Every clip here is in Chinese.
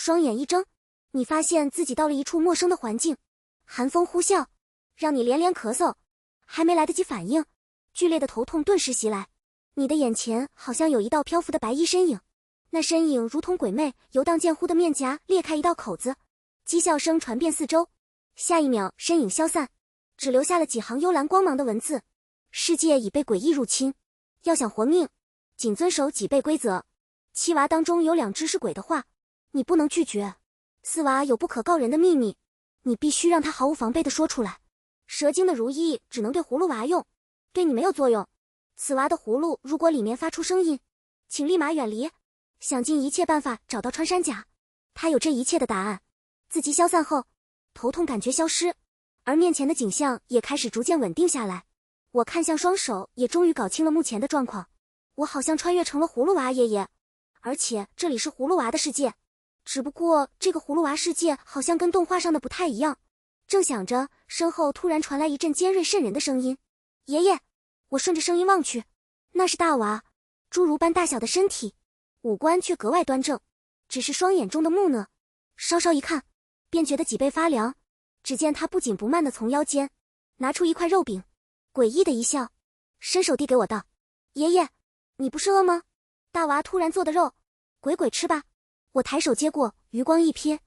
双眼一睁，你发现自己到了一处陌生的环境，寒风呼啸，让你连连咳嗽。还没来得及反应，剧烈的头痛顿时袭来。你的眼前好像有一道漂浮的白衣身影，那身影如同鬼魅，游荡间乎的面颊裂开一道口子，讥笑声传遍四周。下一秒，身影消散，只留下了几行幽蓝光芒的文字：世界已被诡异入侵，要想活命，谨遵守几倍规则。七娃当中有2只是鬼的话，你不能拒绝。4娃有不可告人的秘密，你必须让他毫无防备地说出来。蛇精的如意只能对葫芦娃用，对你没有作用。此娃的葫芦如果里面发出声音，请立马远离，想尽一切办法找到穿山甲，他有这一切的答案。自己消散后，头痛感觉消失，而面前的景象也开始逐渐稳定下来。我看向双手，也终于搞清了目前的状况。我好像穿越成了葫芦娃爷爷，而且这里是葫芦娃的世界，只不过这个葫芦娃世界好像跟动画上的不太一样。正想着，身后突然传来一阵尖锐渗人的声音：爷爷！我顺着声音望去，那是大娃，侏儒般大小的身体，五官却格外端正，只是双眼中的木讷，稍稍一看，便觉得脊背发凉。只见他不紧不慢地从腰间拿出一块肉饼，诡异的一笑，伸手递给我道：爷爷，你不是饿吗？大娃突然做的肉，鬼鬼吃吧。我抬手接过，余光一瞥，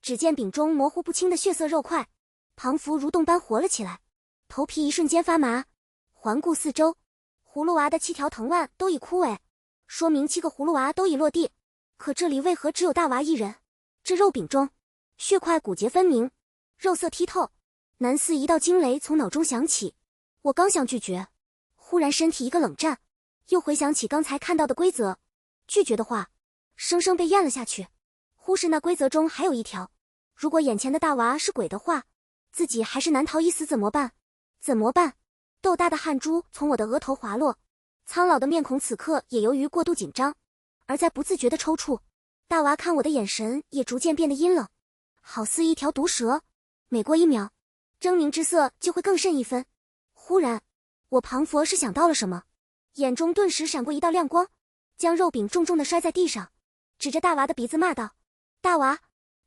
只见饼中模糊不清的血色肉块，彷佛蠕动般活了起来，头皮一瞬间发麻。环顾四周，葫芦娃的7条藤蔓都已枯萎，说明7个葫芦娃都已落地。可这里为何只有大娃一人？这肉饼中，血块骨节分明，肉色剔透，难似一道惊雷从脑中响起。我刚想拒绝，忽然身体一个冷战，又回想起刚才看到的规则，拒绝的话，生生被咽了下去。忽视那规则中还有一条，如果眼前的大娃是鬼的话，自己还是难逃一死，怎么办？怎么办？豆大的汗珠从我的额头滑落，苍老的面孔此刻也由于过度紧张，而在不自觉的抽搐。大娃看我的眼神也逐渐变得阴冷，好似一条毒蛇，每过1秒，狰狞之色就会更甚1分。忽然，我彷佛是想到了什么，眼中顿时闪过一道亮光，将肉饼重重地摔在地上，指着大娃的鼻子骂道：大娃，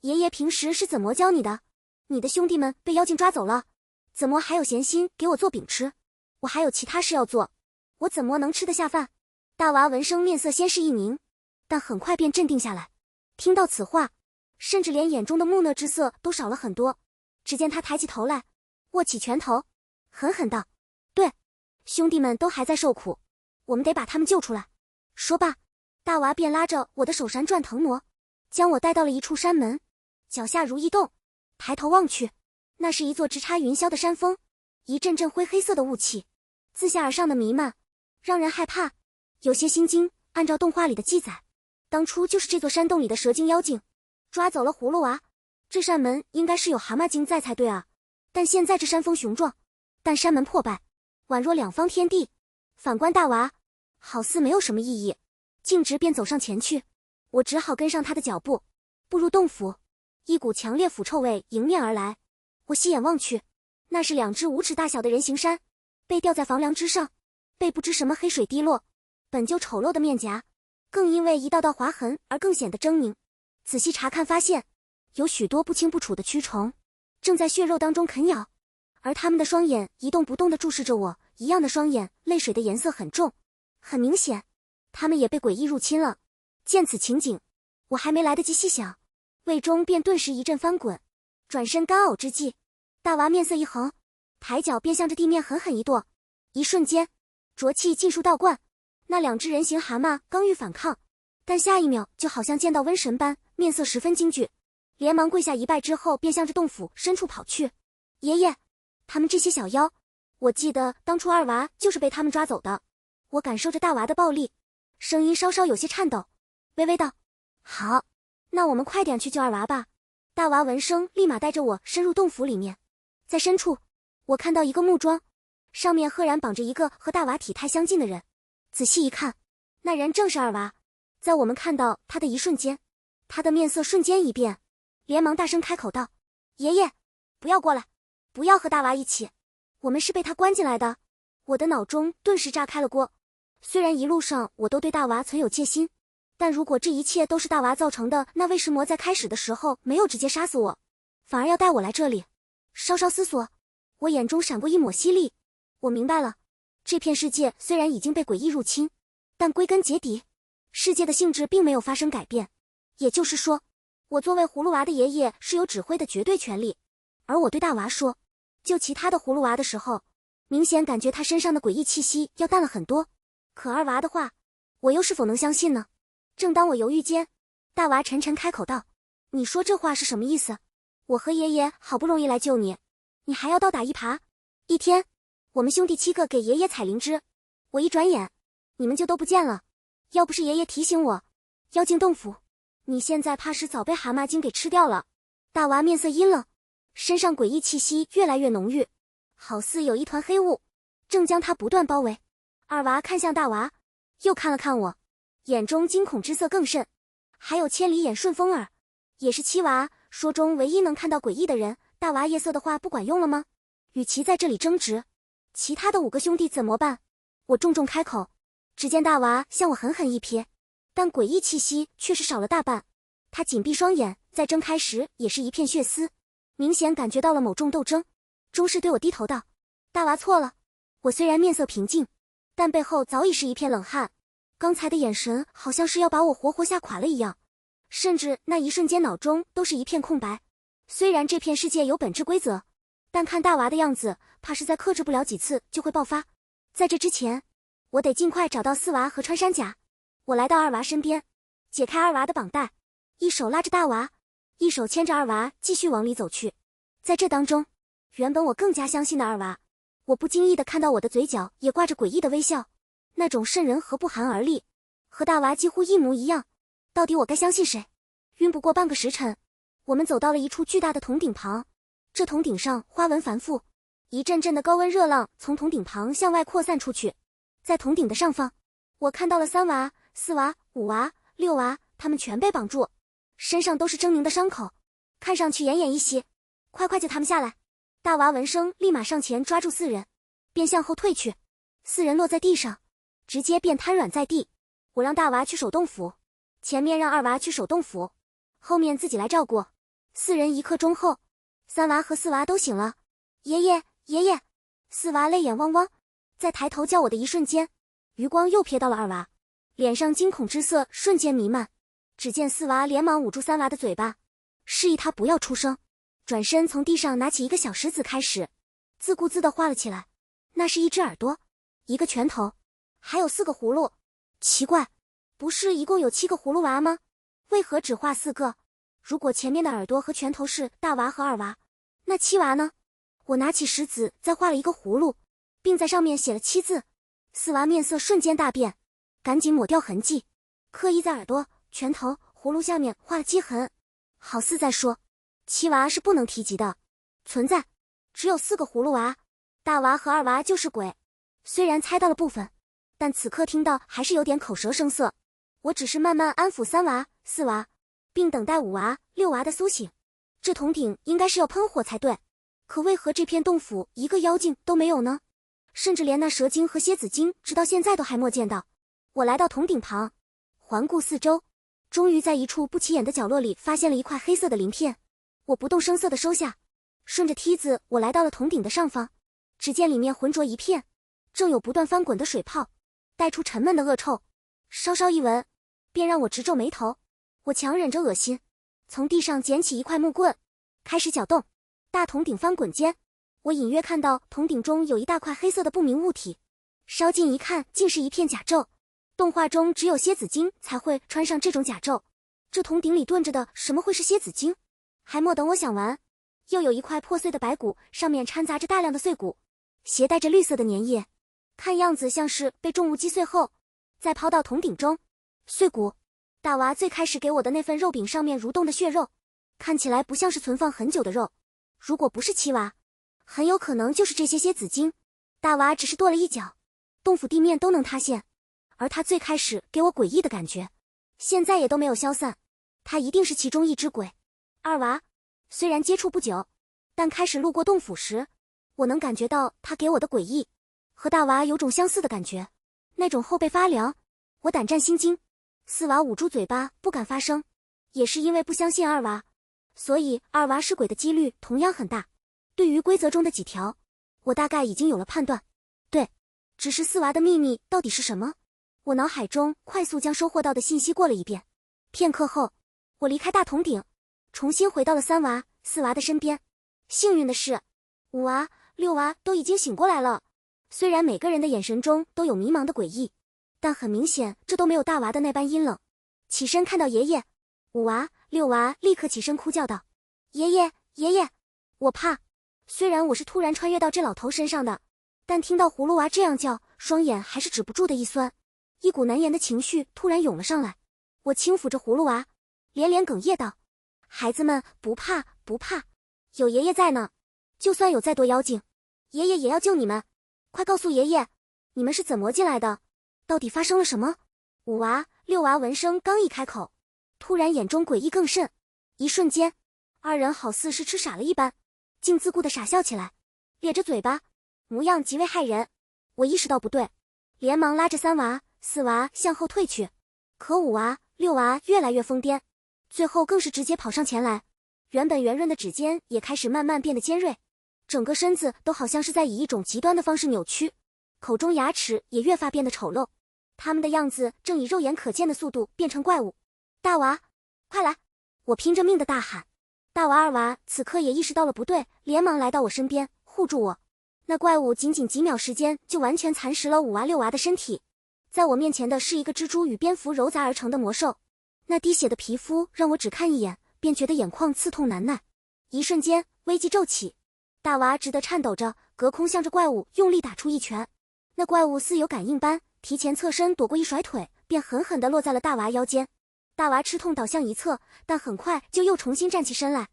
爷爷平时是怎么教你的？你的兄弟们被妖精抓走了，怎么还有闲心给我做饼吃？我还有其他事要做，我怎么能吃得下饭？大娃闻声面色先是一凝，但很快便镇定下来。听到此话，甚至连眼中的木讷之色都少了很多。只见他抬起头来，握起拳头，狠狠道：对，兄弟们都还在受苦，我们得把他们救出来。说罢，大娃便拉着我的手闪转腾挪，将我带到了一处山门，脚下如异动，抬头望去，那是一座直插云霄的山峰，一阵阵灰黑色的雾气自下而上的弥漫，让人害怕，有些心惊。按照动画里的记载，当初就是这座山洞里的蛇精妖精抓走了葫芦娃，这扇门应该是有蛤蟆精在才对啊。但现在这山峰雄壮，但山门破败，宛若两方天地。反观大娃，好似没有什么意义，径直便走上前去。我只好跟上他的脚步，步入洞府，一股强烈腐臭味迎面而来。我细眼望去，那是2只5尺大小的人形山，被吊在房梁之上，被不知什么黑水滴落，本就丑陋的面颊，更因为一道道划痕而更显得狰狞。仔细查看发现，有许多不清不楚的蛆虫，正在血肉当中啃咬，而他们的双眼一动不动地注视着我，一样的双眼，泪水的颜色很重，很明显，他们也被诡异入侵了。见此情景，我还没来得及细想，胃中便顿时一阵翻滚。转身干呕之际，大娃面色一横，抬脚便向着地面狠狠一跺，一瞬间，浊气尽数倒灌。那2只人形蛤蟆刚欲反抗，但下一秒就好像见到瘟神般，面色十分惊惧，连忙跪下一拜之后，便向着洞府深处跑去。爷爷，他们这些小妖，我记得当初2娃就是被他们抓走的。我感受着大娃的暴力，声音稍稍有些颤抖，微微道：好，那我们快点去救2娃吧。大娃闻声立马带着我深入洞府里面，在深处，我看到一个木桩，上面赫然绑着一个和大娃体态相近的人。仔细一看，那人正是2娃。在我们看到他的一瞬间，他的面色瞬间一变，连忙大声开口道：爷爷，不要过来，不要和大娃一起，我们是被他关进来的。我的脑中顿时炸开了锅，虽然一路上我都对大娃存有戒心，但如果这一切都是大娃造成的，那为什么在开始的时候没有直接杀死我，反而要带我来这里？稍稍思索，我眼中闪过一抹犀利。我明白了，这片世界虽然已经被诡异入侵，但归根结底，世界的性质并没有发生改变。也就是说，我作为葫芦娃的爷爷是有指挥的绝对权利。而我对大娃说，救其他的葫芦娃的时候，明显感觉他身上的诡异气息要淡了很多。可二娃的话，我又是否能相信呢？正当我犹豫间，大娃沉沉开口道：“你说这话是什么意思？我和爷爷好不容易来救你，你还要倒打一耙？一天，我们兄弟7个给爷爷采灵芝，我一转眼，你们就都不见了。要不是爷爷提醒我，妖精洞府，你现在怕是早被蛤蟆精给吃掉了。”大娃面色阴冷，身上诡异气息越来越浓郁，好似有一团黑雾正将他不断包围。二娃看向大娃，又看了看我，眼中惊恐之色更甚。还有千里眼顺风耳，也是7娃说中唯一能看到诡异的人。大娃夜色的话不管用了吗？与其在这里争执，其他的5个兄弟怎么办？我重重开口。只见大娃向我狠狠一瞥，但诡异气息却是少了大半。他紧闭双眼，在睁开时也是一片血丝，明显感觉到了某种斗争，终是对我低头道：“大娃错了。”我虽然面色平静，但背后早已是一片冷汗。刚才的眼神好像是要把我活活吓垮了一样，甚至那一瞬间脑中都是一片空白。虽然这片世界有本质规则，但看大娃的样子，怕是再克制不了几次就会爆发。在这之前，我得尽快找到4娃和穿山甲。我来到二娃身边，解开二娃的绑带，一手拉着大娃，一手牵着二娃继续往里走去。在这当中，原本我更加相信的二娃，我不经意地看到我的嘴角也挂着诡异的微笑，那种瘆人和不寒而栗，和大娃几乎一模一样。到底我该相信谁？晕不过半个时辰，我们走到了一处巨大的铜鼎旁。这铜鼎上花纹繁复，一阵阵的高温热浪从铜鼎旁向外扩散出去。在铜鼎的上方，我看到了3娃、4娃、5娃、6娃，他们全被绑住，身上都是狰狞的伤口，看上去奄奄一息。快叫他们下来！大娃闻声立马上前抓住4人，便向后退去。4人落在地上，直接便瘫软在地。我让大娃去守洞府，前面让2娃去守洞府，后面自己来照顾。4人1刻钟后，3娃和4娃都醒了。爷爷，爷爷！4娃泪眼汪汪，在抬头叫我的一瞬间，余光又瞥到了2娃，脸上惊恐之色瞬间弥漫。只见4娃连忙捂住3娃的嘴巴，示意他不要出声，转身从地上拿起一个小石子，开始自顾自地画了起来。那是1只耳朵，1个拳头，还有4个葫芦。奇怪，不是一共有7个葫芦娃吗？为何只画4个？如果前面的耳朵和拳头是大娃和2娃，那7娃呢？我拿起石子再画了一个葫芦，并在上面写了7字。4娃面色瞬间大变，赶紧抹掉痕迹，刻意在耳朵、拳头、葫芦下面画了击痕，好似在说7娃是不能提及的，存在只有4个葫芦娃，大娃和2娃就是鬼。虽然猜到了部分，但此刻听到还是有点口舌生涩。我只是慢慢安抚3娃、4娃，并等待5娃、6娃的苏醒。这铜鼎应该是要喷火才对，可为何这片洞府一个妖精都没有呢？甚至连那蛇精和蝎子精直到现在都还没见到。我来到铜鼎旁，环顾四周，终于在一处不起眼的角落里发现了一块黑色的鳞片。我不动声色地收下，顺着梯子我来到了铜鼎的上方，只见里面浑浊一片，正有不断翻滚的水泡，带出沉闷的恶臭，稍稍一闻便让我直皱眉头。我强忍着恶心，从地上捡起一块木棍，开始搅动。大铜鼎翻滚间，我隐约看到铜鼎中有一大块黑色的不明物体，稍近一看竟是一片甲胄。动画中只有蝎子精才会穿上这种甲胄，这铜鼎里炖着的什么会是蝎子精？还没等我想完，又有一块破碎的白骨，上面掺杂着大量的碎骨，携带着绿色的粘液，看样子像是被重物击碎后再抛到铜鼎中。碎骨，大娃最开始给我的那份肉饼上面蠕动的血肉，看起来不像是存放很久的肉。如果不是7娃，很有可能就是这些蝎子精。大娃只是跺了一脚，洞府地面都能塌陷，而他最开始给我诡异的感觉，现在也都没有消散。他一定是其中一只鬼。2娃虽然接触不久，但开始路过洞府时，我能感觉到他给我的诡异，和大娃有种相似的感觉，那种后背发凉，我胆战心惊。四娃捂住嘴巴不敢发声，也是因为不相信二娃，所以二娃是鬼的几率同样很大。对于规则中的几条，我大概已经有了判断。对，只是四娃的秘密到底是什么？我脑海中快速将收获到的信息过了一遍。片刻后，我离开大铜鼎，重新回到了三娃、四娃的身边。幸运的是，五娃、六娃都已经醒过来了。虽然每个人的眼神中都有迷茫的诡异，但很明显这都没有大娃的那般阴冷。起身看到爷爷，五娃、六娃立刻起身哭叫道：爷爷，爷爷，我怕。虽然我是突然穿越到这老头身上的，但听到葫芦娃这样叫，双眼还是止不住的一酸，一股难言的情绪突然涌了上来。我轻抚着葫芦娃，连连哽咽道：孩子们不怕不怕，有爷爷在呢，就算有再多妖精，爷爷也要救你们。快告诉爷爷，你们是怎么进来的？到底发生了什么？五娃、六娃闻声刚一开口，突然眼中诡异更甚，一瞬间，二人好似是吃傻了一般，竟自顾地傻笑起来，咧着嘴巴，模样极为骇人。我意识到不对，连忙拉着三娃、四娃向后退去，可五娃、六娃越来越疯癫，最后更是直接跑上前来，原本圆润的指尖也开始慢慢变得尖锐，整个身子都好像是在以一种极端的方式扭曲，口中牙齿也越发变得丑陋，他们的样子正以肉眼可见的速度变成怪物。大娃，快来！我拼着命的大喊。大娃、二娃此刻也意识到了不对，连忙来到我身边护住我。那怪物仅仅几秒时间就完全蚕食了五娃、六娃的身体，在我面前的是一个蜘蛛与蝙蝠糅杂而成的魔兽，那滴血的皮肤让我只看一眼便觉得眼眶刺痛难耐。一瞬间危机骤起，大娃只得颤抖着隔空向着怪物用力打出一拳，那怪物似有感应般提前侧身躲过一甩腿，便狠狠地落在了大娃腰间。大娃吃痛倒向一侧，但很快就又重新站起身来，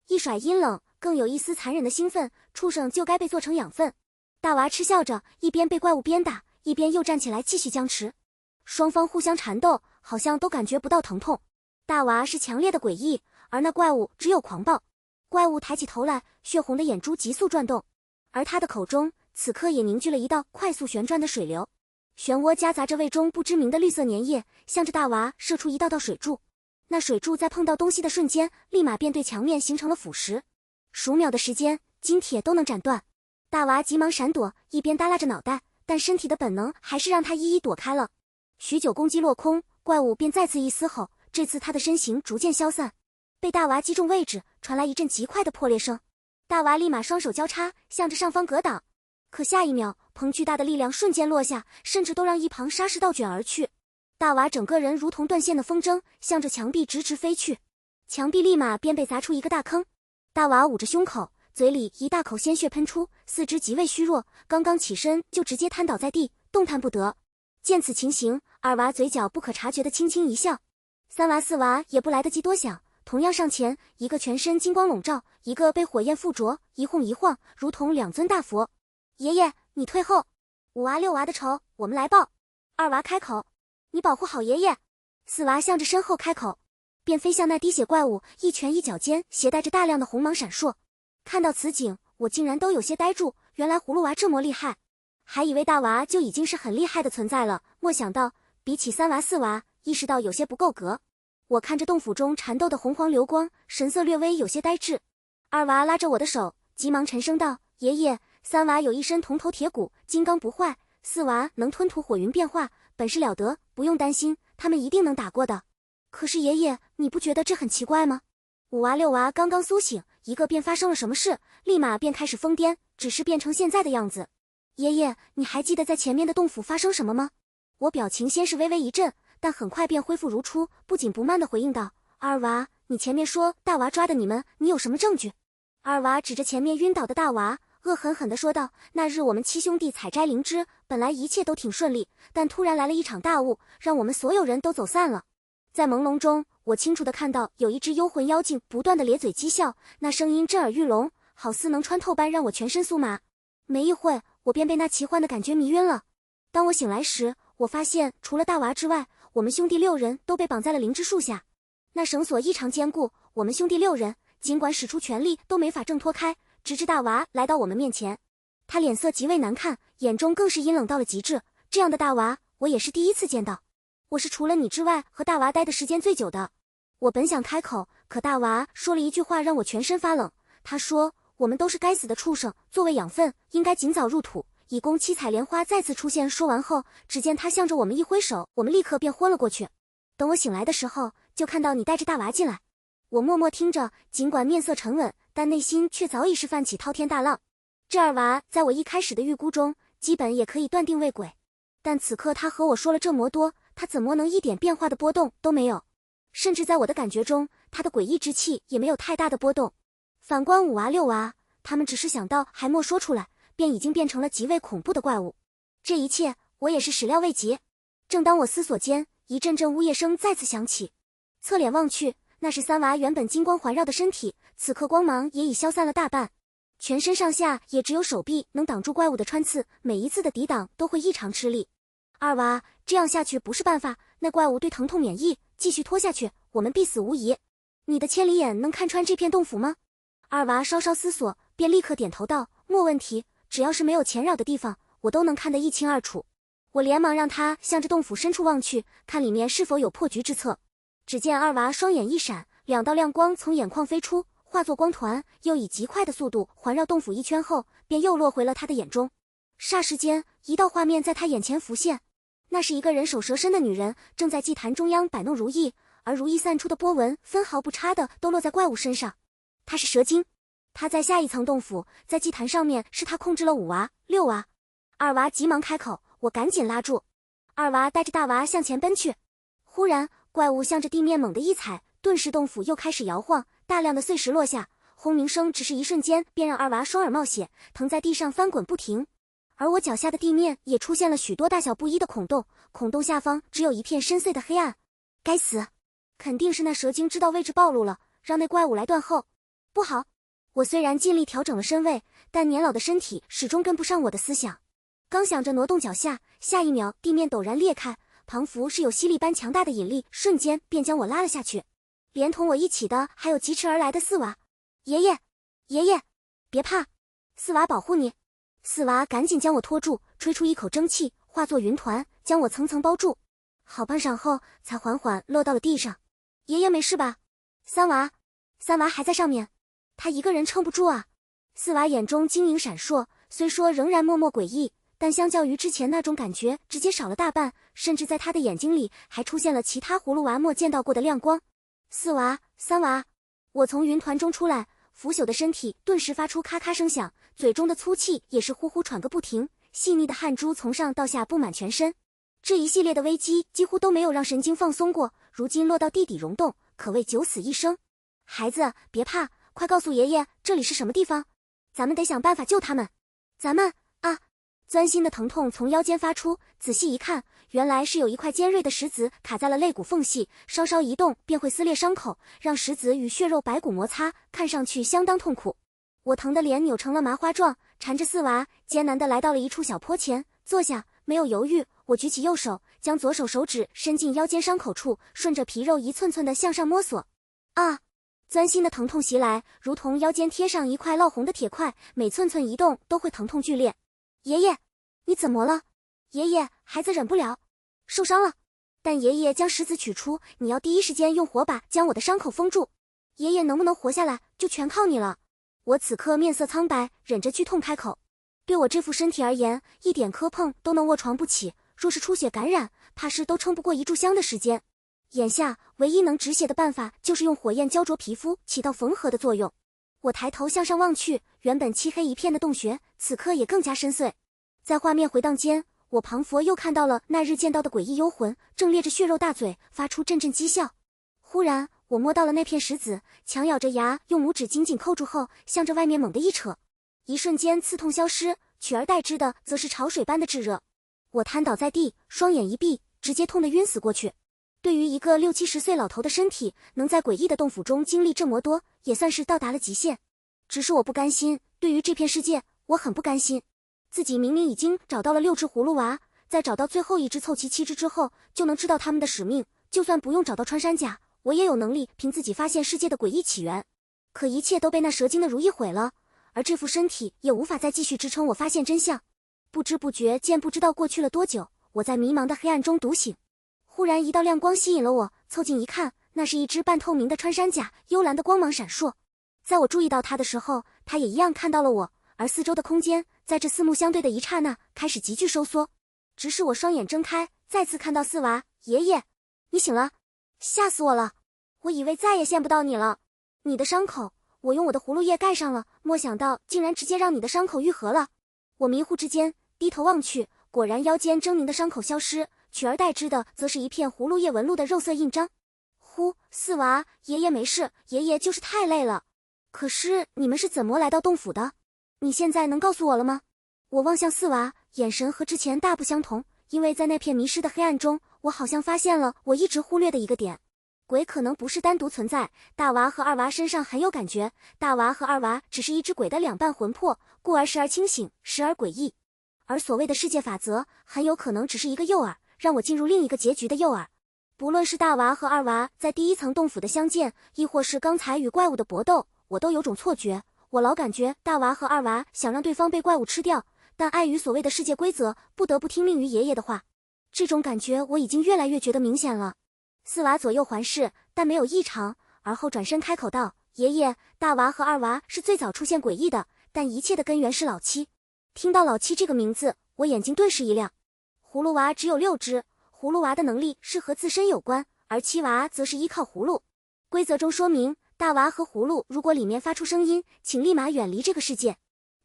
一甩阴冷，更有一丝残忍的兴奋，畜生就该被做成养分。大娃嗤笑着，一边被怪物鞭打，一边又站起来继续僵持。双方互相缠斗，好像都感觉不到疼痛。大娃是强烈的诡异，而那怪物只有狂暴。怪物抬起头来，血红的眼珠急速转动，而他的口中此刻也凝聚了一道快速旋转的水流，漩涡夹杂着胃中不知名的绿色粘液，向着大娃射出一道道水柱。那水柱在碰到东西的瞬间，立马便对墙面形成了腐蚀，数秒的时间，金铁都能斩断。大娃急忙闪躲，一边耷拉着脑袋，但身体的本能还是让他一一躲开了。许久攻击落空，怪物便再次一嘶吼，这次他的身形逐渐消散，被大娃击中位置传来一阵极快的破裂声。大娃立马双手交叉，向着上方格挡，可下一秒，砰巨大的力量瞬间落下，甚至都让一旁沙石倒卷而去。大娃整个人如同断线的风筝，向着墙壁直直飞去，墙壁立马便被砸出一个大坑。大娃捂着胸口，嘴里一大口鲜血喷出，四肢极为虚弱，刚刚起身就直接瘫倒在地，动弹不得。见此情形，二娃嘴角不可察觉的轻轻一笑，三娃、四娃也不来得及多想，同样上前，一个全身金光笼罩，一个被火焰附着，一晃一晃，如同两尊大佛。爷爷，你退后，五娃、六娃的仇我们来报。二娃开口，你保护好爷爷。四娃向着身后开口，便飞向那滴血怪物，一拳一脚间携带着大量的红芒闪烁。看到此景，我竟然都有些呆住，原来葫芦娃这么厉害，还以为大娃就已经是很厉害的存在了，莫想到比起三娃、四娃，意识到有些不够格。我看着洞府中缠斗的红黄流光，神色略微有些呆滞。二娃拉着我的手，急忙沉声道：爷爷，三娃有一身铜头铁骨，金刚不坏，四娃能吞吐火云变化，本事了得，不用担心，他们一定能打过的。可是爷爷，你不觉得这很奇怪吗？五娃、六娃刚刚苏醒，一个便发生了什么事，立马便开始疯癫，只是变成现在的样子。爷爷，你还记得在前面的洞府发生什么吗？我表情先是微微一震，但很快便恢复如初，不紧不慢地回应道：二娃，你前面说大娃抓的你们，你有什么证据？二娃指着前面晕倒的大娃，恶狠狠地说道：那日我们七兄弟采摘灵芝，本来一切都挺顺利，但突然来了一场大雾，让我们所有人都走散了。在朦胧中，我清楚地看到有一只幽魂妖精不断地咧嘴讥笑，那声音震耳欲聋，好似能穿透般让我全身酥麻。没一会，我便被那奇幻的感觉迷晕了。当我醒来时，我发现除了大娃之外，我们兄弟六人都被绑在了灵芝树下。那绳索异常坚固，我们兄弟六人尽管使出全力都没法挣脱开，直至大娃来到我们面前。他脸色极为难看，眼中更是阴冷到了极致，这样的大娃我也是第一次见到。我是除了你之外和大娃待的时间最久的。我本想开口，可大娃说了一句话让我全身发冷。他说，我们都是该死的畜生，作为养分，应该尽早入土，以供七彩莲花再次出现。说完后，只见他向着我们一挥手，我们立刻便昏了过去。等我醒来的时候，就看到你带着大娃进来。我默默听着，尽管面色沉稳，但内心却早已是泛起滔天大浪。这二娃在我一开始的预估中，基本也可以断定为鬼，但此刻他和我说了这么多，他怎么能一点变化的波动都没有？甚至在我的感觉中，他的诡异之气也没有太大的波动。反观五娃六娃，他们只是想到还没说出来，便已经变成了极为恐怖的怪物。这一切我也是始料未及。正当我思索间，一阵阵呜咽声再次响起，侧脸望去，那是三娃原本金光环绕的身体，此刻光芒也已消散了大半，全身上下也只有手臂能挡住怪物的穿刺，每一次的抵挡都会异常吃力。二娃，这样下去不是办法，那怪物对疼痛免疫，继续拖下去，我们必死无疑。你的千里眼能看穿这片洞府吗？二娃稍稍思索，便立刻点头道，没问题，只要是没有前扰的地方，我都能看得一清二楚。我连忙让他向着洞府深处望去，看里面是否有破局之策。只见二娃双眼一闪，两道亮光从眼眶飞出，化作光团，又以极快的速度环绕洞府一圈后，便又落回了他的眼中。霎时间，一道画面在他眼前浮现，那是一个人手蛇身的女人，正在祭坛中央摆弄如意，而如意散出的波纹分毫不差的都落在怪物身上。她是蛇精，她在下一层洞府，在祭坛上面是她控制了五娃六娃。二娃急忙开口，我赶紧拉住。二娃带着大娃向前奔去。忽然，怪物向着地面猛地一踩，顿时洞府又开始摇晃，大量的碎石落下，轰鸣声只是一瞬间便让二娃双耳冒血，疼在地上翻滚不停。而我脚下的地面也出现了许多大小不一的孔洞，孔洞下方只有一片深邃的黑暗。该死，肯定是那蛇精知道位置暴露了，让那怪物来断后。不好！我虽然尽力调整了身位，但年老的身体始终跟不上我的思想。刚想着挪动脚下，下一秒地面陡然裂开，仿佛是有吸力般强大的引力，瞬间便将我拉了下去。连同我一起的还有疾驰而来的四娃。爷爷，爷爷，别怕，四娃保护你。四娃赶紧将我拖住，吹出一口蒸汽，化作云团，将我层层包住。好半晌后，才缓缓落到了地上。爷爷没事吧？三娃还在上面，他一个人撑不住啊。四娃眼中晶莹闪烁，虽说仍然默默诡异，但相较于之前那种感觉直接少了大半，甚至在他的眼睛里还出现了其他葫芦娃没见到过的亮光。四娃，三娃，我从云团中出来，腐朽的身体顿时发出咔咔声响，嘴中的粗气也是呼呼喘个不停，细腻的汗珠从上到下布满全身。这一系列的危机几乎都没有让神经放松过，如今落到地底溶洞，可谓九死一生。孩子，别怕，快告诉爷爷这里是什么地方，咱们得想办法救他们。咱们啊！钻心的疼痛从腰间发出，仔细一看，原来是有一块尖锐的石子卡在了肋骨缝隙，稍稍移动便会撕裂伤口，让石子与血肉白骨摩擦，看上去相当痛苦。我疼得脸扭成了麻花状，缠着四娃，艰难地来到了一处小坡前，坐下，没有犹豫，我举起右手，将左手手指伸进腰间伤口处，顺着皮肉一寸寸地向上摸索。啊！钻心的疼痛袭来，如同腰间贴上一块烙红的铁块，每寸寸移动都会疼痛剧烈。爷爷，你怎么了？爷爷，孩子忍不了，受伤了。但爷爷将石子取出，你要第一时间用火把将我的伤口封住。爷爷能不能活下来，就全靠你了。我此刻面色苍白，忍着剧痛开口。对我这副身体而言，一点磕碰都能卧床不起，若是出血感染，怕是都撑不过一炷香的时间。眼下唯一能止血的办法就是用火焰焦灼皮肤，起到缝合的作用。我抬头向上望去，原本漆黑一片的洞穴，此刻也更加深邃。在画面回荡间，我旁佛又看到了那日见到的诡异幽魂，正咧着血肉大嘴，发出阵阵讥笑。忽然，我摸到了那片石子，强咬着牙，用拇指紧紧扣住后，向着外面猛地一扯。一瞬间，刺痛消失，取而代之的则是潮水般的炙热。我瘫倒在地，双眼一闭，直接痛得晕死过去。对于一个60-70岁老头的身体，能在诡异的洞府中经历这么多，也算是到达了极限。只是我不甘心，对于这片世界，我很不甘心。自己明明已经找到了6只葫芦娃，在找到最后一只凑齐7只之后，就能知道他们的使命。就算不用找到穿山甲，我也有能力凭自己发现世界的诡异起源。可一切都被那蛇精的如意毁了，而这副身体也无法再继续支撑我发现真相。不知不觉间，不知道过去了多久，我在迷茫的黑暗中独醒。忽然一道亮光吸引了我，凑近一看，那是一只半透明的穿山甲，幽蓝的光芒闪烁。在我注意到它的时候，它也一样看到了我，而四周的空间在这四目相对的一刹那开始急剧收缩，直使我双眼睁开，再次看到四娃。爷爷，你醒了，吓死我了，我以为再也见不到你了。你的伤口，我用我的葫芦叶盖上了，没想到竟然直接让你的伤口愈合了。我迷糊之间低头望去，果然腰间狰狞的伤口消失，取而代之的则是一片葫芦叶纹路的肉色印章。呼，四娃，爷爷没事，爷爷就是太累了。可是你们是怎么来到洞府的？你现在能告诉我了吗？我望向四娃，眼神和之前大不相同，因为在那片迷失的黑暗中，我好像发现了我一直忽略的一个点。鬼可能不是单独存在，大娃和二娃身上很有感觉，大娃和二娃只是一只鬼的两半魂魄，故而时而清醒，时而诡异。而所谓的世界法则，很有可能只是一个诱饵，让我进入另一个结局的诱饵。不论是大娃和二娃在第一层洞府的相见，亦或是刚才与怪物的搏斗，我都有种错觉，我老感觉大娃和二娃想让对方被怪物吃掉，但碍于所谓的世界规则，不得不听命于爷爷的话。这种感觉我已经越来越觉得明显了。四娃左右环视，但没有异常，而后转身开口道：爷爷，大娃和二娃是最早出现诡异的，但一切的根源是老七。听到老七这个名字，我眼睛顿时一亮。葫芦娃只有6只，葫芦娃的能力是和自身有关，而七娃则是依靠葫芦。规则中说明，大娃和葫芦如果里面发出声音，请立马远离这个世界。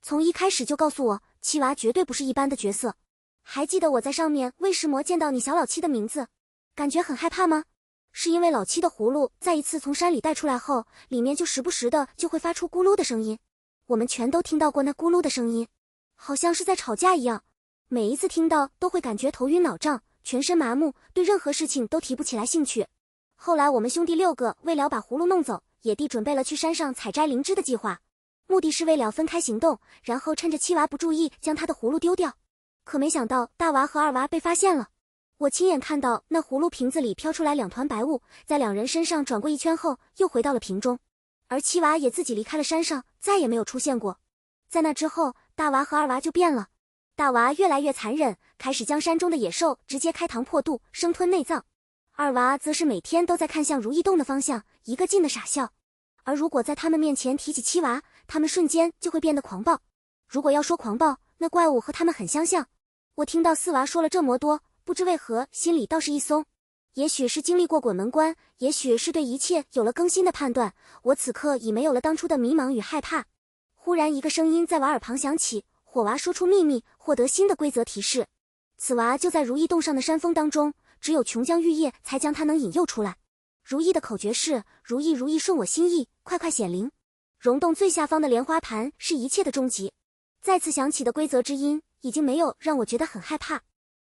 从一开始就告诉我，七娃绝对不是一般的角色。还记得我在上面喂食魔见到你小老七的名字，感觉很害怕吗？是因为老七的葫芦再一次从山里带出来后，里面就时不时的就会发出咕噜的声音。我们全都听到过那咕噜的声音，好像是在吵架一样。每一次听到都会感觉头晕脑胀，全身麻木，对任何事情都提不起来兴趣。后来我们兄弟6个为了把葫芦弄走，野地准备了去山上采摘灵芝的计划，目的是为了分开行动，然后趁着七娃不注意将他的葫芦丢掉。可没想到大娃和二娃被发现了。我亲眼看到那葫芦瓶子里飘出来2团白雾，在2人身上转过一圈后又回到了瓶中，而七娃也自己离开了山上，再也没有出现过。在那之后，大娃和二娃就变了。大娃越来越残忍，开始将山中的野兽直接开膛破肚，生吞内脏。二娃则是每天都在看向如意洞的方向，一个劲的傻笑。而如果在他们面前提起七娃，他们瞬间就会变得狂暴。如果要说狂暴，那怪物和他们很相像。我听到四娃说了这么多，不知为何心里倒是一松。也许是经历过鬼门关，也许是对一切有了更新的判断，我此刻已没有了当初的迷茫与害怕。忽然一个声音在娃耳旁响起，火娃说出秘密，获得新的规则提示。此娃就在如意洞上的山峰当中，只有琼浆玉液才将它能引诱出来。如意的口诀是如意如意顺我心意，快快显灵。溶洞最下方的莲花盘是一切的终极。再次响起的规则之音已经没有让我觉得很害怕，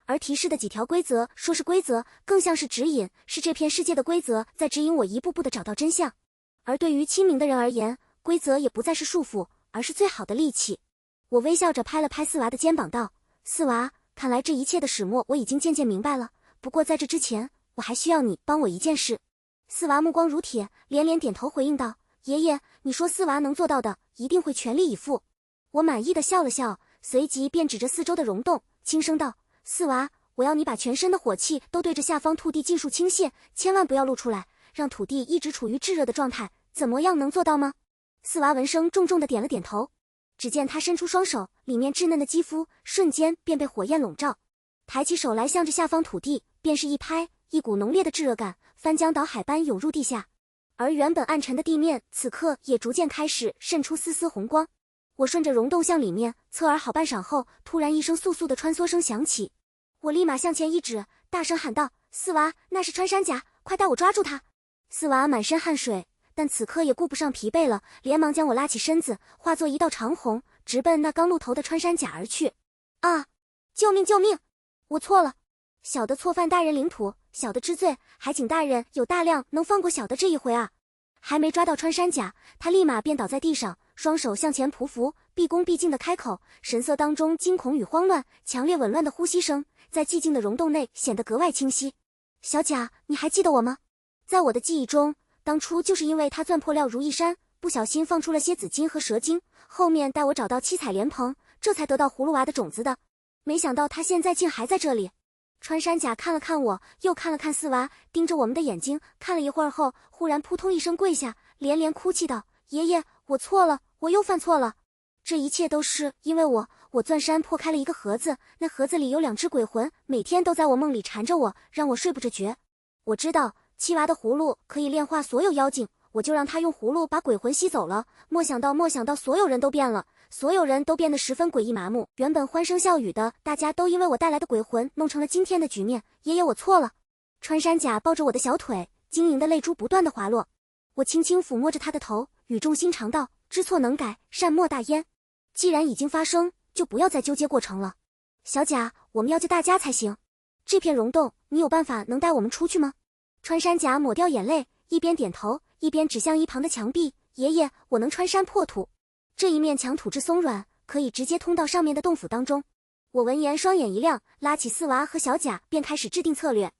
而提示的几条规则说是规则，更像是指引，是这片世界的规则在指引我一步步的找到真相。而对于清明的人而言，规则也不再是束缚，而是最好的利器。我微笑着拍了拍四娃的肩膀道：四娃，看来这一切的始末我已经渐渐明白了，不过在这之前，我还需要你帮我一件事。四娃目光如铁，连连点头回应道：爷爷，你说四娃能做到的，一定会全力以赴。我满意的笑了笑，随即便指着四周的溶洞，轻声道：四娃，我要你把全身的火气都对着下方土地尽数倾泻，千万不要露出来，让土地一直处于炙热的状态，怎么样，能做到吗？四娃闻声重重的点了点头。只见他伸出双手，里面稚嫩的肌肤瞬间便被火焰笼罩，抬起手来向着下方土地，便是一拍，一股浓烈的炙热感翻江倒海般涌入地下，而原本暗沉的地面此刻也逐渐开始渗出丝丝红光。我顺着溶洞向里面侧耳好半晌后，突然一声簌簌的穿梭声响起，我立马向前一指，大声喊道：四娃，那是穿山甲，快带我抓住他！四娃满身汗水，但此刻也顾不上疲惫了，连忙将我拉起身子，化作一道长虹，直奔那刚露头的穿山甲而去。啊！救命救命！我错了，小的错犯大人领土，小的知罪，还请大人有大量能放过小的这一回啊！还没抓到穿山甲，他立马便倒在地上，双手向前匍匐，毕恭毕敬的开口，神色当中惊恐与慌乱，强烈紊乱的呼吸声在寂静的溶洞内显得格外清晰。小甲，你还记得我吗？在我的记忆中，当初就是因为他钻破料如意山，不小心放出了蝎子精和蛇精，后面带我找到七彩莲蓬，这才得到葫芦娃的种子的。没想到他现在竟还在这里。穿山甲看了看我，又看了看四娃，盯着我们的眼睛看了一会儿后，忽然扑通一声跪下，连连哭泣道：爷爷，我错了，我又犯错了。这一切都是因为我钻山破开了一个盒子，那盒子里有2只鬼魂，每天都在我梦里缠着我，让我睡不着觉。我知道七娃的葫芦可以炼化所有妖精，我就让他用葫芦把鬼魂吸走了。莫想到所有人都变了，所有人都变得十分诡异麻木，原本欢声笑语的大家都因为我带来的鬼魂弄成了今天的局面。爷爷，我错了。穿山甲抱着我的小腿，晶莹的泪珠不断的滑落。我轻轻抚摸着他的头，语重心长道：知错能改，善莫大焉。既然已经发生，就不要再纠结过程了。小甲，我们要救大家才行。这片溶洞，你有办法能带我们出去吗？穿山甲抹掉眼泪，一边点头，一边指向一旁的墙壁。爷爷，我能穿山破土。这一面墙土质松软，可以直接通到上面的洞府当中。我闻言双眼一亮，拉起四娃和小甲便开始制定策略。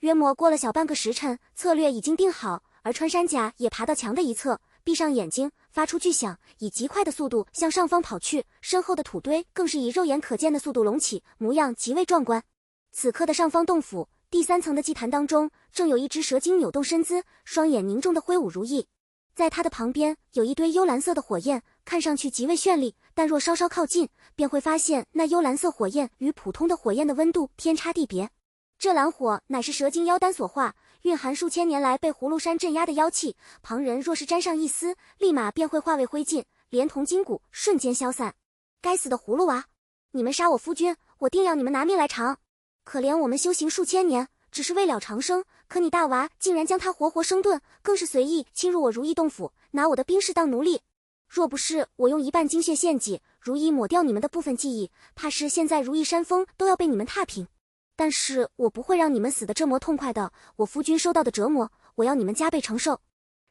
约莫过了小半个时辰，策略已经定好，而穿山甲也爬到墙的一侧，闭上眼睛，发出巨响，以极快的速度向上方跑去，身后的土堆更是以肉眼可见的速度隆起，模样极为壮观。此刻的上方洞府第3层的祭坛当中，正有一只蛇精扭动身姿，双眼凝重的挥舞如意。在它的旁边有一堆幽蓝色的火焰，看上去极为绚丽，但若稍稍靠近，便会发现那幽蓝色火焰与普通的火焰的温度天差地别。这蓝火乃是蛇精妖丹所化，蕴含数千年来被葫芦山镇压的妖气，旁人若是沾上一丝，立马便会化为灰烬，连同筋骨瞬间消散。该死的葫芦娃，你们杀我夫君，我定要你们拿命来偿。可怜我们修行数千年，只是为了长生，可你大娃竟然将他活活生炖，更是随意侵入我如意洞府，拿我的兵士当奴隶。若不是我用一半精血献祭，如意抹掉你们的部分记忆，怕是现在如意山峰都要被你们踏平。但是我不会让你们死得这么痛快的，我夫君受到的折磨，我要你们加倍承受。